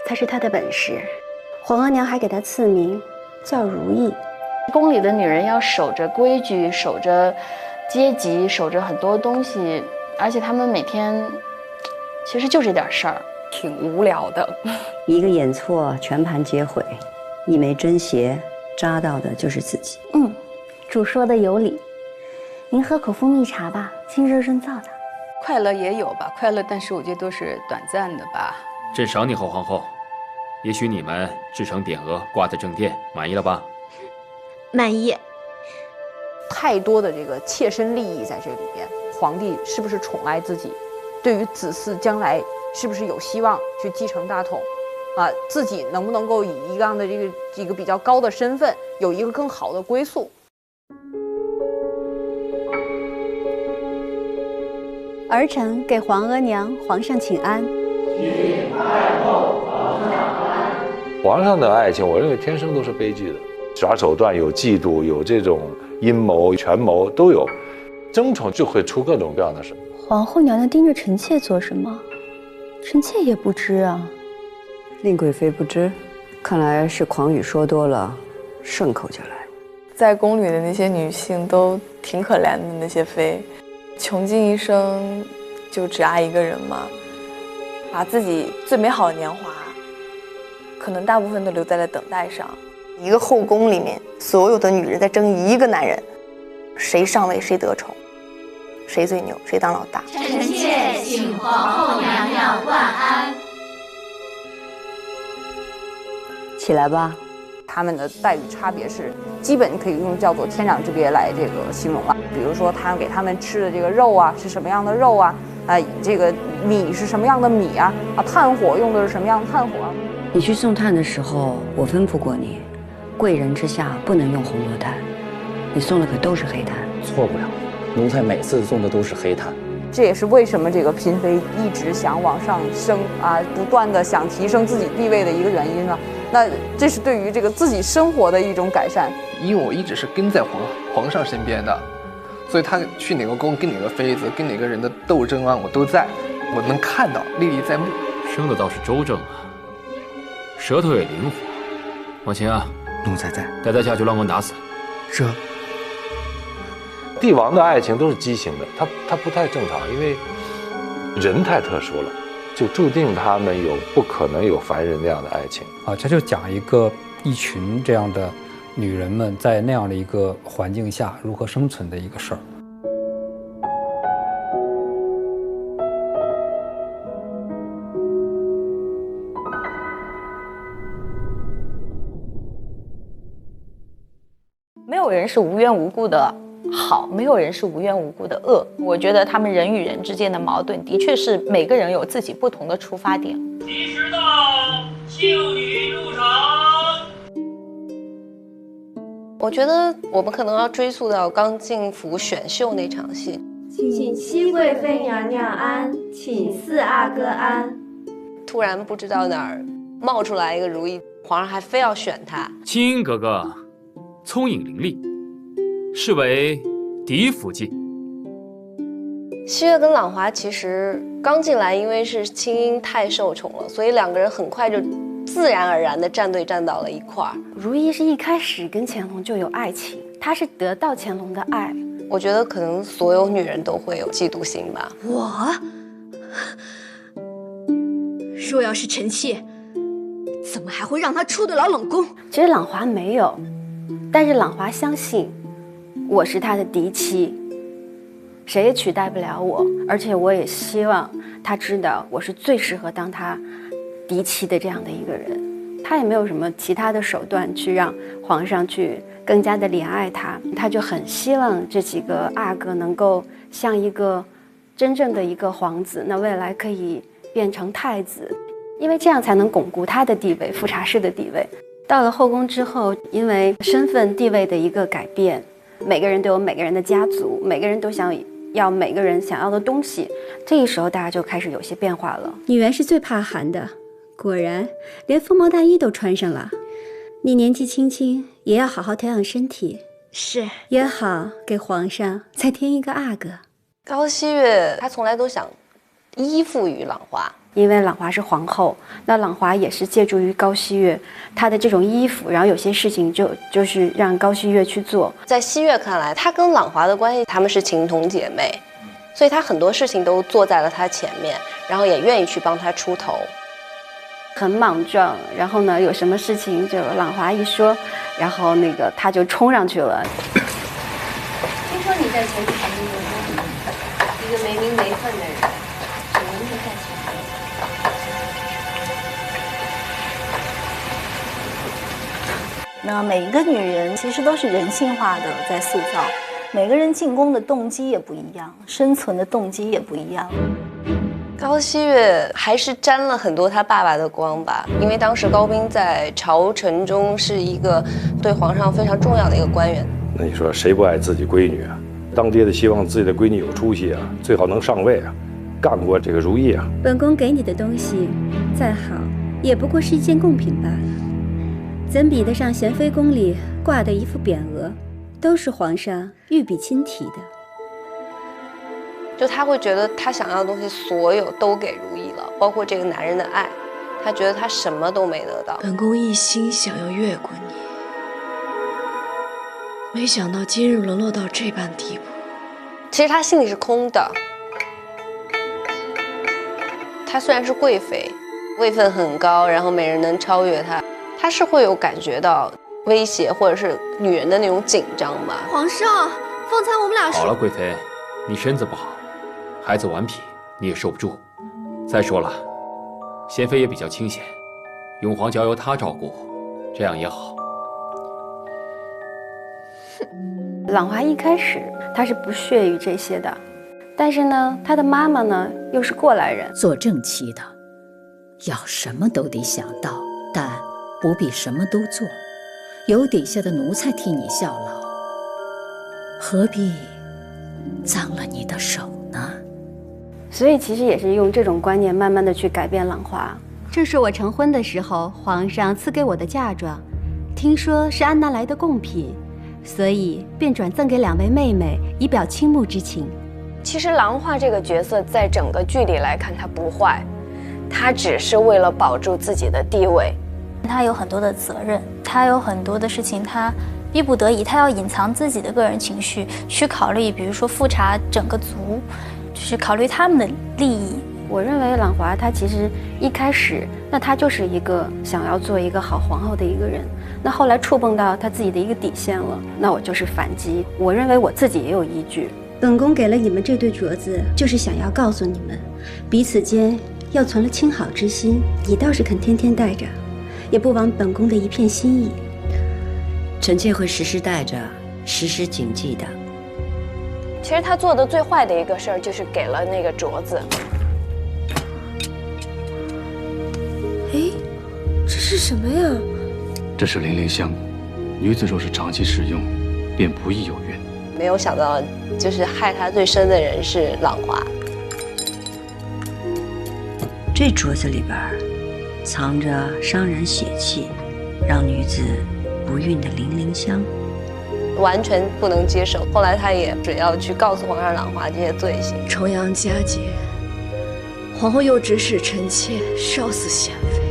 才是她的本事。皇额娘还给她赐名叫如意。宫里的女人要守着规矩，守着阶级，守着很多东西，而且她们每天其实就这点事儿，挺无聊的。一个眼错，全盘皆毁；一枚针鞋，扎到的就是自己。主说的有理。您喝口蜂蜜茶吧，清热润燥的。快乐也有吧，快乐，但是我觉得都是短暂的吧。朕赏你后皇后，也许你们制成匾额挂在正殿，满意了吧？满意。太多的这个切身利益在这里边，皇帝是不是宠爱自己？对于子嗣将来是不是有希望去继承大统？自己能不能够以一样的这个比较高的身份，有一个更好的归宿？儿臣给皇额娘、皇上请安。皇上的爱情，我认为天生都是悲剧的，耍手段，有嫉妒，有这种阴谋、权谋都有，争宠就会出各种各样的事。皇后娘娘盯着臣妾做什么？臣妾也不知啊。令贵妃不知，看来是狂语说多了，顺口就来。在宫里的那些女性都挺可怜的，那些妃。穷尽一生就只爱一个人嘛，把自己最美好的年华可能大部分都留在了等待上。一个后宫里面所有的女人在争一个男人，谁上位谁得宠，谁最牛谁当老大。臣妾请皇后娘娘万安。起来吧。他们的待遇差别是基本可以用叫做天壤之别来这个形容了。比如说他给他们吃的这个肉啊是什么样的肉啊，这个米是什么样的米啊，炭火用的是什么样的炭火啊。你去送炭的时候，我吩咐过你，贵人之下不能用红罗炭，你送的可都是黑炭。错不了，奴才每次送的都是黑炭。这也是为什么这个嫔妃一直想往上升不断的想提升自己地位的一个原因了。那这是对于这个自己生活的一种改善。因为我一直是跟在皇上身边的，所以他去哪个宫跟哪个妃子跟哪个人的斗争我都在，我能看到，历历在目。生的倒是周正舌头也灵活。往前奴才在，带他下去乱棍打死。这帝王的爱情都是畸形的，他不太正常，因为人太特殊了，就注定他们不可能有凡人那样的爱情啊。这就讲一群这样的女人们在那样的一个环境下如何生存的一个事儿。没有人是无缘无故的好，没有人是无缘无故的恶。我觉得他们人与人之间的矛盾，的确是每个人有自己不同的出发点。其时到，秀女入场。我觉得我们可能要追溯到刚进府选秀那场戏。请熹贵妃娘娘安，请四阿哥安。突然不知道哪儿冒出来一个如意，皇上还非要选他。青英格格聪颖伶俐，是为嫡福晋。熹月跟朗华其实刚进来，因为是青英太受宠了，所以两个人很快就自然而然的站队站到了一块儿。如懿是一开始跟乾隆就有爱情，她是得到乾隆的爱。我觉得可能所有女人都会有嫉妒心吧。我若要是臣妾，怎么还会让他出得了冷宫？其实朗华没有，但是朗华相信我是他的嫡妻，谁也取代不了我，而且我也希望他知道我是最适合当他嫡妻的这样的一个人。他也没有什么其他的手段去让皇上去更加的怜爱他，他就很希望这几个阿哥能够像一个真正的一个皇子，那未来可以变成太子，因为这样才能巩固他的地位，富察氏的地位。到了后宫之后，因为身份地位的一个改变，每个人都有每个人的家族，每个人都想要每个人想要的东西，这个时候大家就开始有些变化了。女人是最怕寒的，果然连风毛大衣都穿上了。你年纪轻轻，也要好好调养身体，是也好给皇上再添一个阿哥。高熹月她从来都想依附于朗华，因为朗华是皇后，那朗华也是借助于高熹月她的这种依附，然后有些事情就是让高熹月去做。在熹月看来，她跟朗华的关系，她们是情同姐妹，所以她很多事情都坐在了她前面，然后也愿意去帮她出头。很莽撞，然后呢，有什么事情就朗华一说，然后那个他就冲上去了。听说你在前面还有一个没名没分的人，只能是在前面。那每一个女人其实都是人性化的在塑造，每个人进宫的动机也不一样，生存的动机也不一样。高熹月还是沾了很多他爸爸的光吧，因为当时高斌在朝臣中是一个对皇上非常重要的一个官员。那你说谁不爱自己闺女啊？当爹的希望自己的闺女有出息啊，最好能上位啊，干过这个如意啊。本宫给你的东西再好，也不过是一件贡品罢了，怎比得上咸妃宫里挂的一副匾额，都是皇上御笔亲题的。就他会觉得他想要的东西所有都给如意了，包括这个男人的爱，他觉得他什么都没得到。本宫一心想要越过你，没想到今日沦落到这般地步。其实他心里是空的，他虽然是贵妃，位分很高，然后没人能超越他，他是会有感觉到威胁或者是女人的那种紧张吧。皇上，方才我们俩好了，贵妃，你身子不好，孩子顽皮，你也受不住。再说了，贤妃也比较清闲，永璜交由她照顾，这样也好。朗华一开始他是不屑于这些的，但是呢，他的妈妈呢又是过来人，做正妻的，要什么都得想到，但不必什么都做，有底下的奴才替你效劳，何必脏了你的手呢？所以其实也是用这种观念慢慢的去改变朗华。这是我成婚的时候皇上赐给我的嫁妆，听说是安拿来的贡品，所以便转赠给2位妹妹，以表倾慕之情。其实郎华这个角色在整个剧里来看他不坏，他只是为了保住自己的地位。他有很多的责任，他有很多的事情他逼不得已，他要隐藏自己的个人情绪，去考虑，比如说复查整个族，就是考虑他们的利益。我认为朗华他其实一开始，那他就是一个想要做一个好皇后的一个人，那后来触碰到他自己的一个底线了，那我就是反击。我认为我自己也有依据。本宫给了你们这对镯子，就是想要告诉你们，彼此间要存了亲好之心。你倒是肯天天戴着，也不枉本宫的一片心意。臣妾会时时带着，时时谨记的。其实他做的最坏的一个事儿，就是给了那个镯子。哎，这是什么呀？这是零陵香，女子若是长期使用，便不易有孕。没有想到，就是害他最深的人是朗华。这镯子里边藏着伤人血气，让女子不孕的零陵香，完全不能接受。后来他也只要去告诉皇上朗华这些罪行。重阳佳节，皇后又指使臣妾烧死贤妃，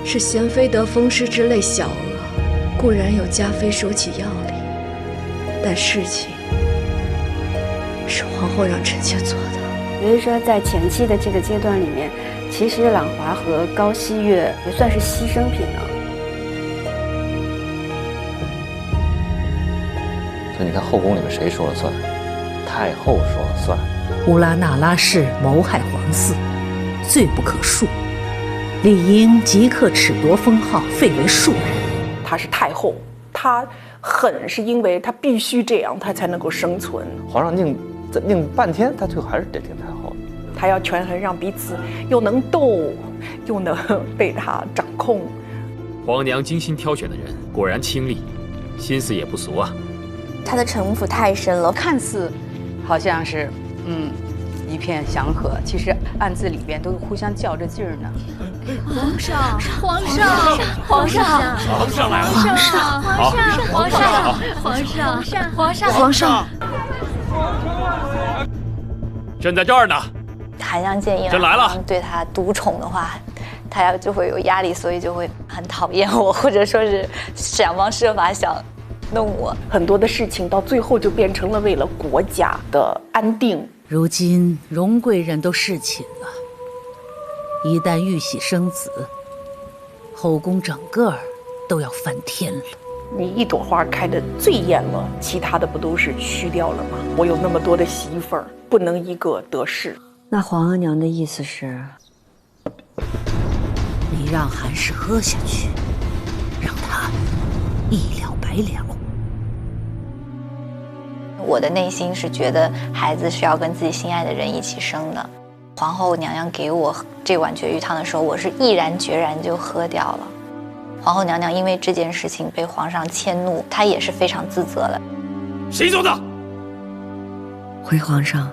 是贤妃得风湿之类小恶，固然有嘉妃收起药力，但事情是皇后让臣妾做的。所以说，在前期的这个阶段里面，其实朗华和高希月也算是牺牲品了。所以你看后宫里面谁说了算？太后说了算。乌拉那拉氏谋害皇嗣，罪不可恕，理应即刻褫夺封号，废为庶人。她是太后，她狠是因为她必须这样，她才能够生存。皇上拧半天，他最后还是得听太后的。他要权衡，让彼此又能斗，又能被他掌控。皇娘精心挑选的人，果然清丽，心思也不俗啊。他的城府太深了，看似好像是一片祥和，其实暗自里边都互相较着劲儿呢。皇上，皇上，皇上，皇上来了！皇上，皇上，皇上，皇上，皇上，皇上。朕在这儿呢。韩相建议朕来了，对他独宠的话，他就会有压力，所以就会很讨厌我，或者说是想方设法想弄我。很多的事情到最后就变成了为了国家的安定。如今荣贵人都侍寝了，一旦玉玺生子，后宫整个都要翻天了。你一朵花开得最艳了，其他的不都是虚掉了吗？我有那么多的媳妇儿，不能一个得势。那皇额娘的意思是，你让韩氏喝下去，让他一了百了。我的内心是觉得孩子是要跟自己心爱的人一起生的。皇后娘娘给我这碗绝育汤的时候，我是毅然决然就喝掉了。皇后娘娘因为这件事情被皇上迁怒，她也是非常自责的。谁做的？回皇上，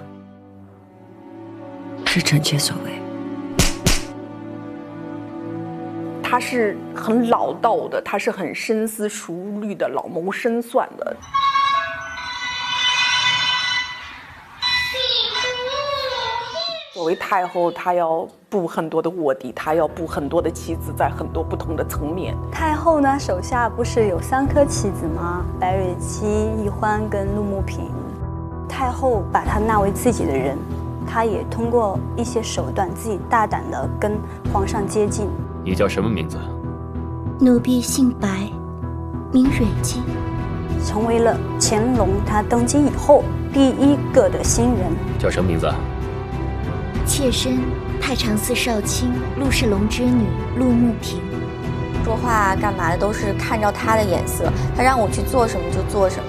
是臣妾所为。他是很老道的，他是很深思熟虑的，老谋深算的。作为太后，她要布很多的卧底，她要布很多的棋子，在很多不同的层面。太后呢，手下不是有3颗棋子吗？白蕊期、奕欢跟陆慕平。太后把他纳为自己的人，她也通过一些手段，自己大胆的跟皇上接近。你叫什么名字？奴婢姓白，名蕊姬，成为了乾隆他登基以后第1个的新人。叫什么名字？妾身太常寺少卿陆世龙之女陆慕平。说话干嘛的都是看着他的眼色，他让我去做什么就做什么，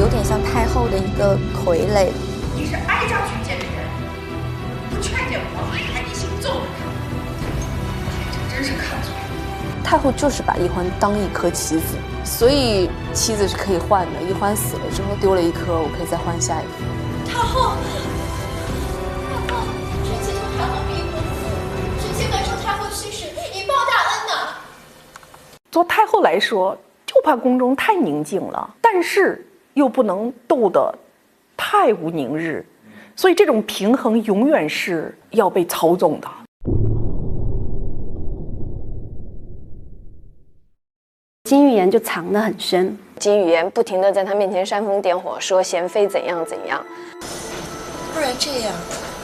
有点像太后的一个傀儡。你是挨着去见的人，不劝谏皇后，还一心揍着他，这真是看错了。太后就是把奕欢当一颗棋子，所以棋子是可以换的。奕欢死了之后丢了1颗，我可以再换下一颗。太后。太后逼婚，臣妾感受太后去世，以报大恩呐。做太后来说，就怕宫中太宁静了，但是又不能斗得太无宁日，所以这种平衡永远是要被操纵的。金玉妍就藏得很深。金玉妍不停地在他面前煽风点火，说贤妃怎样怎样。不然这样，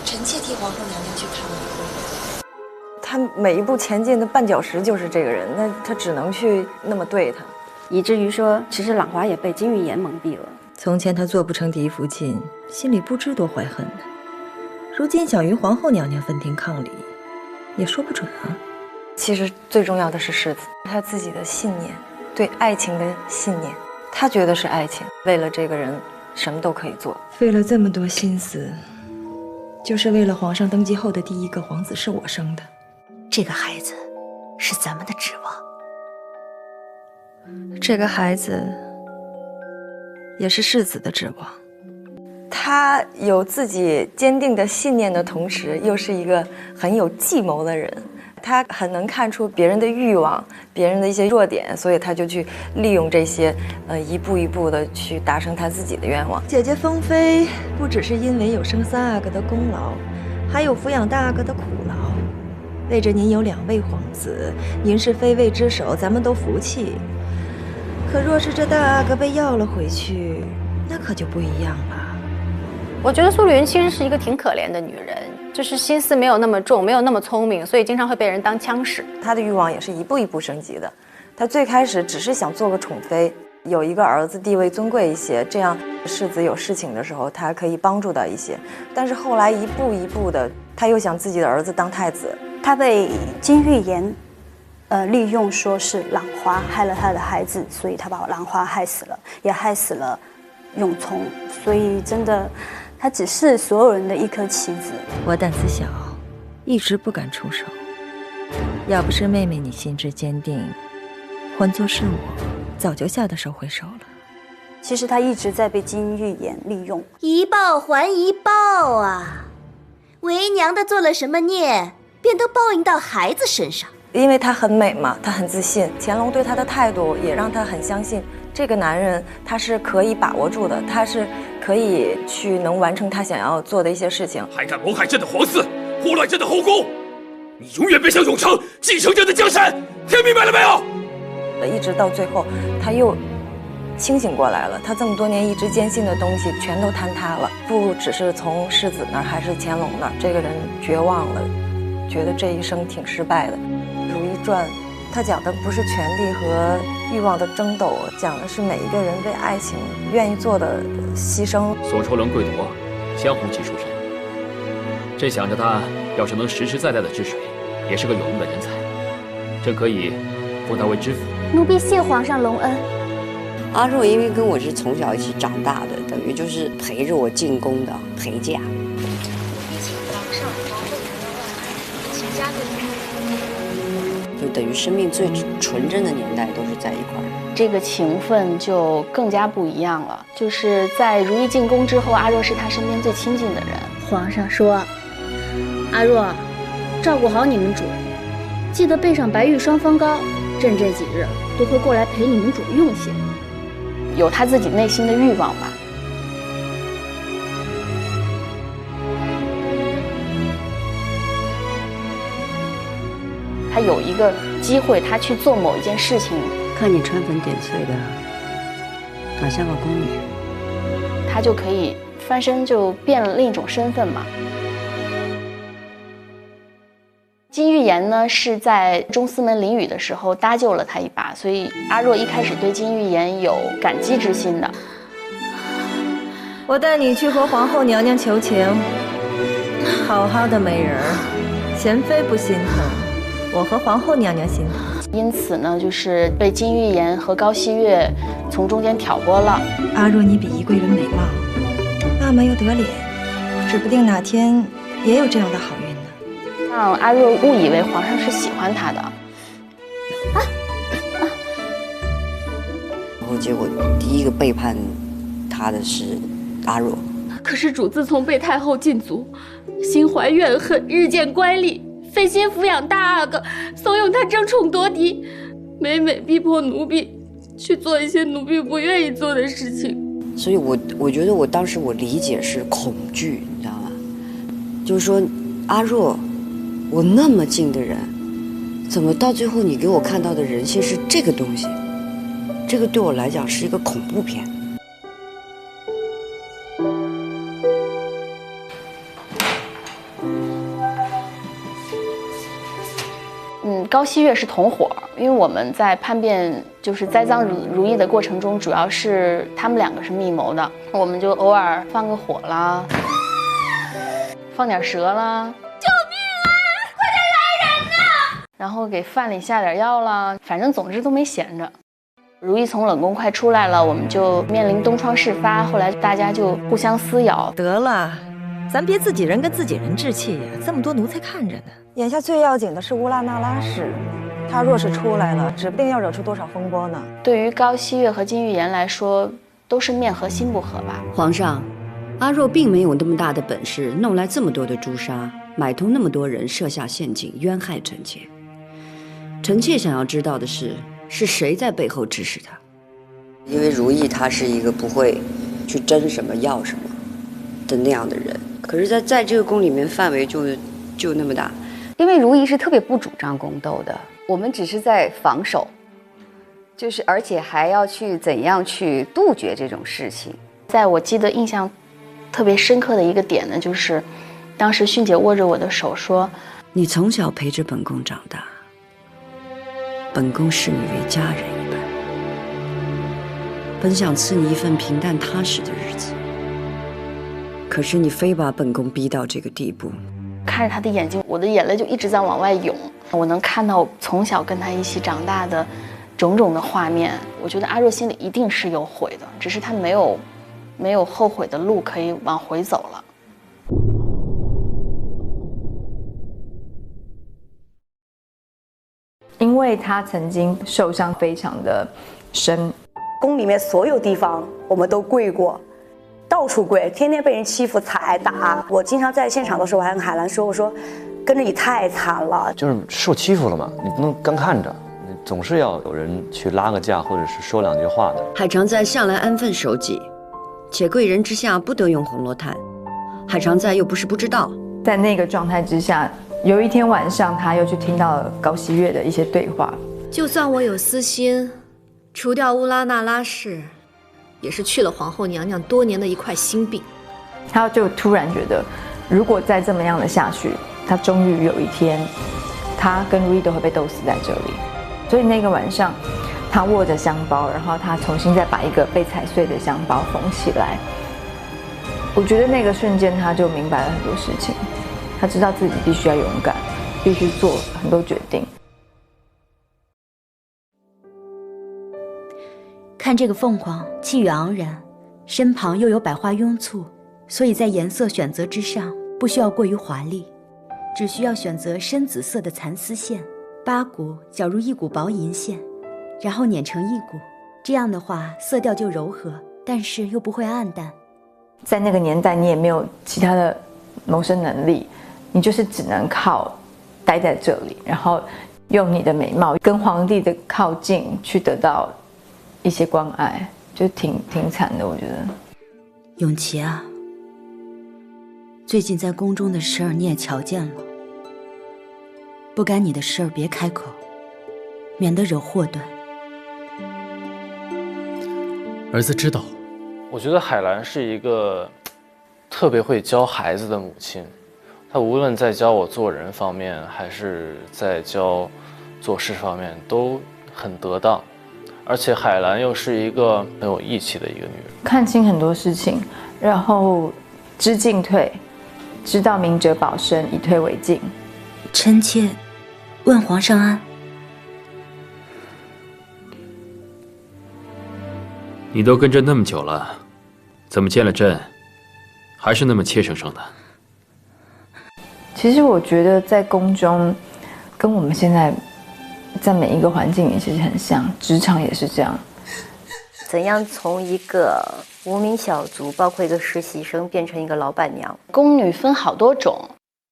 臣妾替皇后娘娘去看晚会。他每一步前进的绊脚石就是这个人，那他只能去那么对他，以至于说，其实朗华也被金玉妍蒙蔽了。从前他做不成嫡福晋，心里不知多怀恨呢。如今想与皇后娘娘分庭抗礼，也说不准啊。其实最重要的是世子，他自己的信念，对爱情的信念，他觉得是爱情，为了这个人什么都可以做。费了这么多心思，就是为了皇上登基后的第一个皇子是我生的。这个孩子是咱们的指望，这个孩子也是世子的指望。他有自己坚定的信念的同时，又是一个很有计谋的人。他很能看出别人的欲望，别人的一些弱点，所以他就去利用这些，一步一步的去达成他自己的愿望。姐姐封妃不只是因为有生3阿哥的功劳，还有抚养大阿哥的苦劳。为着您有2位皇子，您是妃位之首，咱们都服气。可若是这大阿哥被要了回去，那可就不一样了。我觉得苏丽云其实是一个挺可怜的女人，就是心思没有那么重，没有那么聪明，所以经常会被人当枪使。她的欲望也是一步一步升级的。她最开始只是想做个宠妃，有一个儿子地位尊贵一些，这样世子有事情的时候，她可以帮助到一些。但是后来一步一步的，她又想自己的儿子当太子。她被金玉妍利用，说是朗华害了她的孩子，所以她把朗华害死了，也害死了永聪。所以真的，她只是所有人的一颗棋子。我胆子小，一直不敢出手。要不是妹妹你心智坚定，换作是我，早就吓得手回手了。其实她一直在被金玉妍利用，一报还一报啊！为娘的做了什么孽，便都报应到孩子身上。因为她很美嘛，她很自信。乾隆对她的态度也让她很相信，这个男人他是可以把握住的，他是可以去能完成他想要做的一些事情。还敢谋害朕的皇嗣，胡乱朕的后宫，你永远别想永成继承朕的江山，听明白了没有？一直到最后，他又清醒过来了。他这么多年一直坚信的东西全都坍塌了，不只是从世子那儿，还是乾隆那儿。这个人绝望了，觉得这一生挺失败的。《如懿传》他讲的不是权力和欲望的争斗，讲的是每一个人为爱情愿意做的牺牲。索抽轮贵夺，江红旗出身。朕想着他要是能实实在在的治水，也是个有用的人才，朕可以封他为知府。奴婢谢皇上隆恩。阿若因为跟我是从小一起长大的，等于就是陪着我进宫的陪嫁。就等于生命最纯真的年代都是在一块儿，这个情分就更加不一样了。就是在如懿进宫之后，阿若是他身边最亲近的人。皇上说：“阿若，照顾好你们主人，记得备上白玉双峰膏，朕这几日都会过来陪你们主用些。”有他自己内心的欲望吧。他有一个机会，他去做某一件事情。看你穿粉点翠的，哪像个宫女，他就可以翻身，就变了另一种身份嘛。金玉妍呢，是在中司门淋雨的时候搭救了他一把，所以阿若一开始对金玉妍有感激之心的。我带你去和皇后娘娘求情，好好的美人儿，贤妃不心疼，我和皇后娘娘心疼。因此呢，就是被金玉妍和高希月从中间挑拨了。阿若，你比宜贵人美貌，那么又得脸，指不定哪天也有这样的好运呢。让阿若误以为皇上是喜欢她的。然后结果第一个背叛他的是阿若。可是主自从被太后禁足，心怀怨恨，日渐乖戾，费心抚养大阿哥，怂恿他争宠夺嫡，每每逼迫奴婢去做一些奴婢不愿意做的事情。所以我觉得我当时我理解是恐惧，你知道吗？就是说阿若，我那么近的人，怎么到最后你给我看到的人性是这个东西？这个对我来讲是一个恐怖片。高希月是同伙，因为我们在叛变就是栽赃如意的过程中，主要是他们两个是密谋的，我们就偶尔放个火啦，放点蛇啦，救命啊！快点来人呐！然后给饭里下点药啦，反正总之都没闲着。如意从冷宫快出来了，我们就面临东窗事发，后来大家就互相撕咬。得了，咱别自己人跟自己人置气呀，这么多奴才看着呢。眼下最要紧的是乌拉那拉氏，她若是出来了，指不定要惹出多少风波呢。对于高希月和金玉妍来说，都是面和心不和吧。皇上，阿若并没有那么大的本事，弄来这么多的朱砂，买通那么多人，设下陷阱，冤害臣妾。臣妾想要知道的是谁在背后指使他？因为如意她是一个不会去争什么要什么的那样的人，可是在这个宫里面范围就那么大。因为如意是特别不主张宫斗的，我们只是在防守，就是而且还要去怎样去杜绝这种事情。在我记得印象特别深刻的一个点呢，就是当时训姐握着我的手说：“你从小陪着本宫长大，本宫视你为家人一般，本想赐你一份平淡踏实的日子，可是你非把本宫逼到这个地步。”看着他的眼睛，我的眼泪就一直在往外涌。我能看到从小跟他一起长大的种种的画面。我觉得阿若心里一定是有悔的，只是他没有后悔的路可以往回走了。因为他曾经受伤非常的深，宫里面所有地方我们都跪过。到处跪，天天被人欺负、踩、打。我经常在现场的时候，我还跟海兰说：“我说，跟着你太惨了。”就是受欺负了嘛，你不能干看着，你总是要有人去拉个架，或者是说两句话的。海常在向来安分守己，且贵人之下不得用红罗炭。海常在又不是不知道，在那个状态之下，有一天晚上，他又去听到了高希月的一些对话。就算我有私心，除掉乌拉那拉氏。也是去了皇后娘娘多年的一块心病，他就突然觉得，如果再这么样的下去，他终于有一天，他跟如意都会被斗死在这里。所以那个晚上，他握着香包，然后他重新再把一个被踩碎的香包缝起来。我觉得那个瞬间，他就明白了很多事情，他知道自己必须要勇敢，必须做很多决定。看这个凤凰气宇昂然，身旁又有百花拥簇，所以在颜色选择之上不需要过于华丽，只需要选择深紫色的蚕丝线，8股绞入1股薄银线，然后捻成1股，这样的话色调就柔和，但是又不会暗淡。在那个年代，你也没有其他的谋生能力，你就是只能靠待在这里，然后用你的美貌跟皇帝的靠近去得到一些关爱，就挺惨的，我觉得。永琪啊，最近在宫中的事儿你也瞧见了，不干你的事儿别开口，免得惹祸端。儿子知道。我觉得海兰是一个特别会教孩子的母亲，她无论在教我做人方面，还是在教做事方面，都很得当。而且海兰又是一个很有义气的一个女人，看清很多事情，然后知进退，知道明哲保身，以退为进。臣妾问皇上安。你都跟朕那么久了，怎么见了朕，还是那么怯生生的？其实我觉得在宫中，跟我们现在在每一个环境也其实很像，职场也是这样。怎样从一个无名小卒，包括一个实习生，变成一个老板娘？宫女分好多种，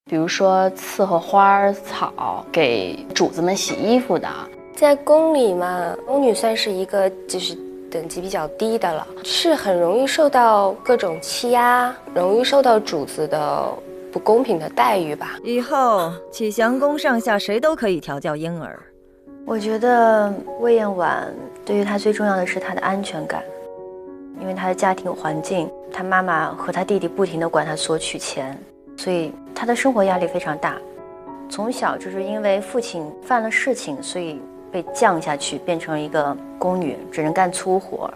比如说伺候花草，给主子们洗衣服的。在宫里嘛，宫女算是一个就是等级比较低的了，是很容易受到各种欺压，容易受到主子的不公平的待遇吧。以后启祥宫上下谁都可以调教婴儿。我觉得魏延婉对于他最重要的是他的安全感，因为他的家庭环境，他妈妈和他弟弟不停地管他索取钱，所以他的生活压力非常大。从小就是因为父亲犯了事情，所以被降下去，变成了一个宫女，只能干粗活。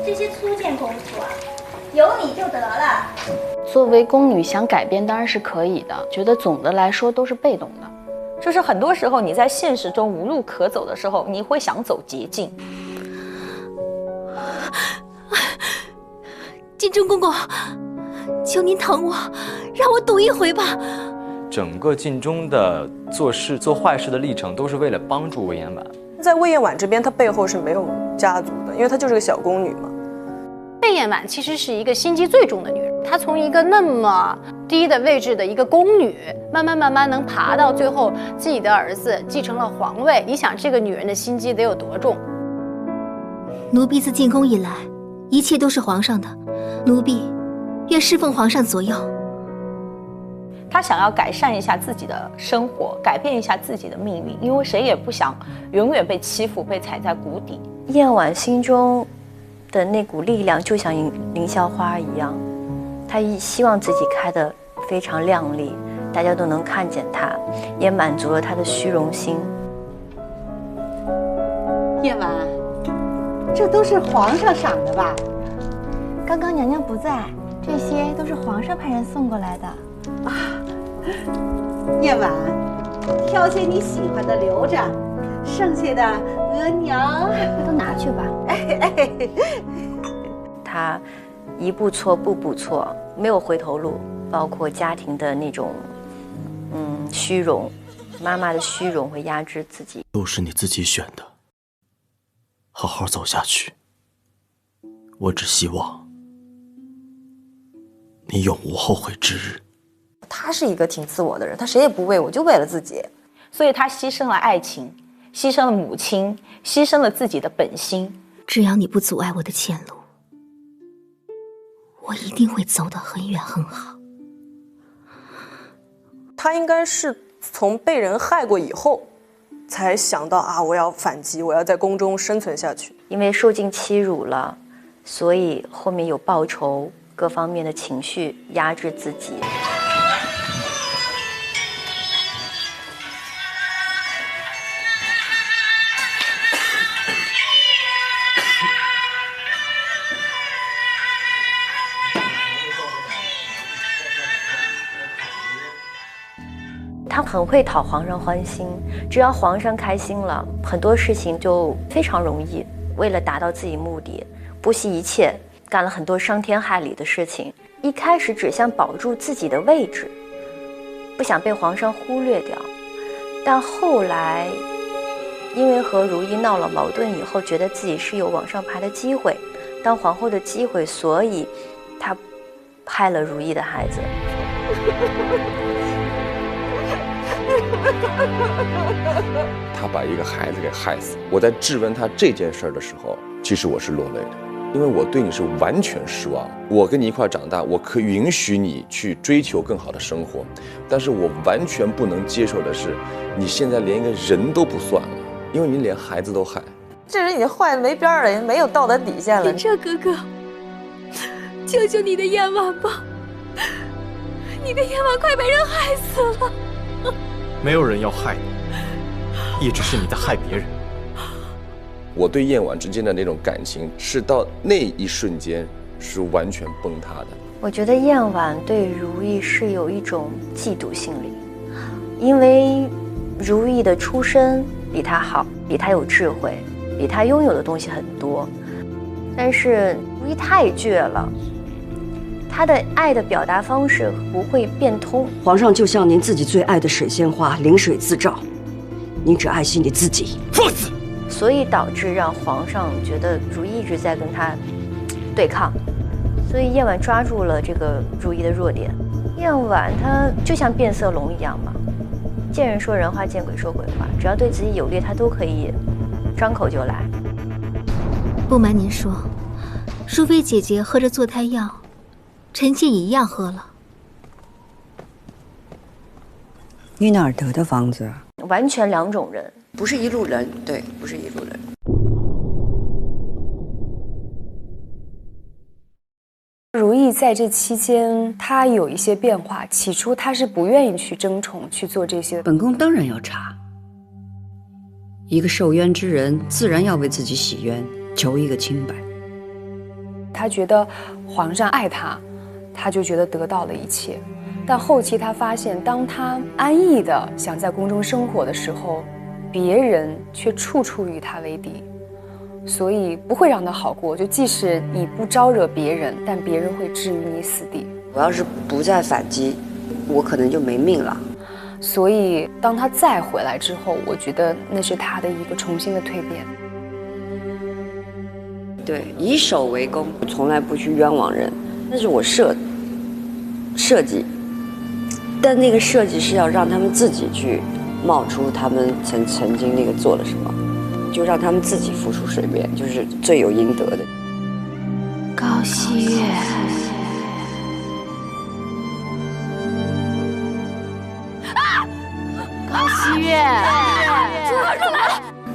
这些粗件功夫啊，有你就得了。作为宫女想改变当然是可以的，觉得总的来说都是被动的。就是很多时候你在现实中无路可走的时候，你会想走捷径。晋中公公，求您疼我，让我赌一回吧。整个晋中的做事做坏事的历程，都是为了帮助魏延婉。在魏延婉这边，她背后是没有家族的，因为她就是个小宫女嘛。魏延婉其实是一个心机最重的女人，她从一个那么低的位置的一个宫女，慢慢能爬到最后自己的儿子继承了皇位。你想这个女人的心机得有多重？奴婢自进宫以来，一切都是皇上的，奴婢愿侍奉皇上左右。她想要改善一下自己的生活，改变一下自己的命运，因为谁也不想永远被欺负，被踩在谷底。燕婉心中的那股力量就像凌霄花一样，她希望自己开得非常亮丽，大家都能看见她，也满足了她的虚荣心。燕婉，这都是皇上赏的吧？刚刚娘娘不在，这些都是皇上派人送过来的。燕婉，挑些你喜欢的留着，剩下的额娘都拿去吧。他一步错步步错，没有回头路，包括家庭的那种虚荣，妈妈的虚荣会压制自己。路是你自己选的，好好走下去。我只希望你永无后悔之日。他是一个挺自我的人，他谁也不为我，就为了自己，所以他牺牲了爱情，牺牲了母亲，牺牲了自己的本心。只要你不阻碍我的前路，我一定会走得很远很好。他应该是从被人害过以后，才想到啊，我要反击，我要在宫中生存下去。因为受尽欺辱了，所以后面有报仇，各方面的情绪压制自己。他很会讨皇上欢心，只要皇上开心了，很多事情就非常容易。为了达到自己目的，不惜一切，干了很多伤天害理的事情。一开始只想保住自己的位置，不想被皇上忽略掉，但后来因为和如懿闹了矛盾以后，觉得自己是有往上爬的机会，当皇后的机会，所以他害了如懿的孩子。他把一个孩子给害死。我在质问他这件事的时候，其实我是落泪的，因为我对你是完全失望。我跟你一块长大，我可以允许你去追求更好的生活，但是我完全不能接受的是，你现在连一个人都不算了，因为你连孩子都害。这人已经坏的没边了，没有道德底线了。天彻哥哥，救救你的燕婉吧！你的燕婉快被人害死了。没有人要害你，一直是你在害别人。我对燕婉之间的那种感情，是到那一瞬间是完全崩塌的。我觉得燕婉对如懿是有一种嫉妒心理，因为如懿的出身比她好，比她有智慧，比她拥有的东西很多，但是如懿太倔了。他的爱的表达方式不会变通。皇上就像您自己最爱的水仙花，临水自照，您只爱惜你自己。放肆！所以导致让皇上觉得如懿一直在跟他对抗，所以燕婉抓住了这个如懿的弱点。燕婉她就像变色龙一样嘛，见人说人话，见鬼说鬼话，只要对自己有利，她都可以张口就来。不瞒您说，淑妃姐姐喝着坐胎药，臣妾也一样喝了。你哪儿得的方子？完全两种人。不是一路人，对，不是一路人。如懿在这期间，她有一些变化。起初她是不愿意去争宠，去做这些。本宫当然要查。一个受冤之人，自然要为自己洗冤，求一个清白。她觉得皇上爱她，她就觉得得到了一切。但后期她发现，当她安逸的想在宫中生活的时候，别人却处处与她为敌。所以不会让他好过，就即使你不招惹别人，但别人会置于你死地。我要是不再反击，我可能就没命了。所以当他再回来之后，我觉得那是他的一个重新的蜕变。对，以守为攻，从来不去冤枉人，那是我设计，但那个设计是要让他们自己去冒出他们曾经那个做了什么。就让他们自己浮出水面，就是罪有应得的。高希月，高希月，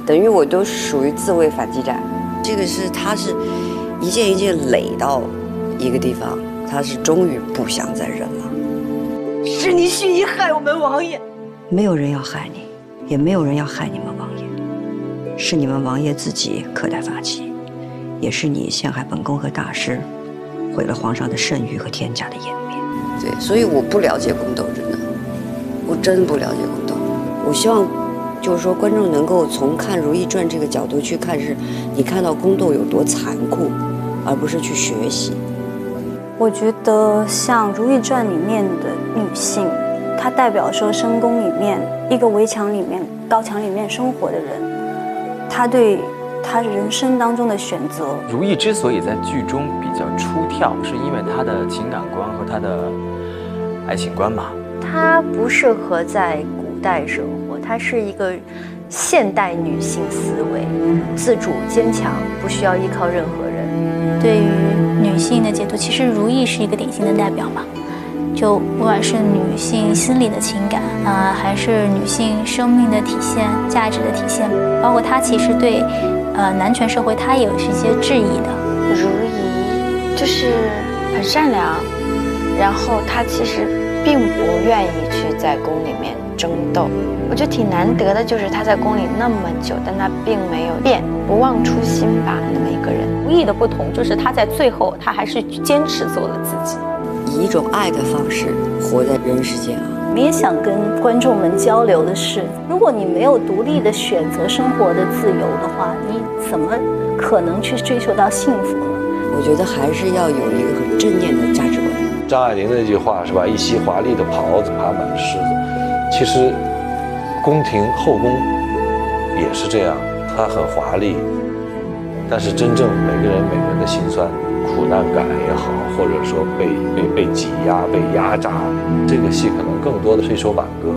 等于我都属于自卫反击战。这个他是一件一件垒到一个地方，他是终于不想再忍了。是你蓄意害我们王爷，没有人要害你，也没有人要害你们王爷。是你们王爷自己可待发起，也是你陷害本宫和大师，毁了皇上的圣誉和天下的颜面。对，所以我不了解宫斗，真的，我真不了解宫斗。我希望，就是说观众能够从看《如懿传》这个角度去看，是你看到宫斗有多残酷，而不是去学习。我觉得像《如懿传》里面的女性，她代表说深宫里面一个围墙里面、高墙里面生活的人。他对他人生当中的选择，如懿之所以在剧中比较出挑，是因为她的情感观和她的爱情观嘛。她不适合在古代生活，她是一个现代女性思维，自主坚强，不需要依靠任何人。对于女性的解读，其实如懿是一个典型的代表吧。就不管是女性心理的情感还是女性生命的体现、价值的体现，包括她其实对男权社会，她也有一些质疑的。如懿就是很善良，然后她其实并不愿意去在宫里面争斗。我觉得挺难得的，就是她在宫里那么久，但她并没有变，不忘初心吧，那么一个人。如懿的不同就是她在最后，她还是坚持做了自己。以一种爱的方式活在人世间啊！我们也想跟观众们交流的是，如果你没有独立的选择生活的自由的话，你怎么可能去追求到幸福呢？我觉得还是要有一个很正念的价值观。张爱玲的那句话是吧？一袭华丽的袍子爬满虱子。其实，宫廷后宫也是这样，它很华丽，但是真正每个人的辛酸。苦难感也好，或者说被挤压、被压榨，这个戏可能更多的是一首挽歌。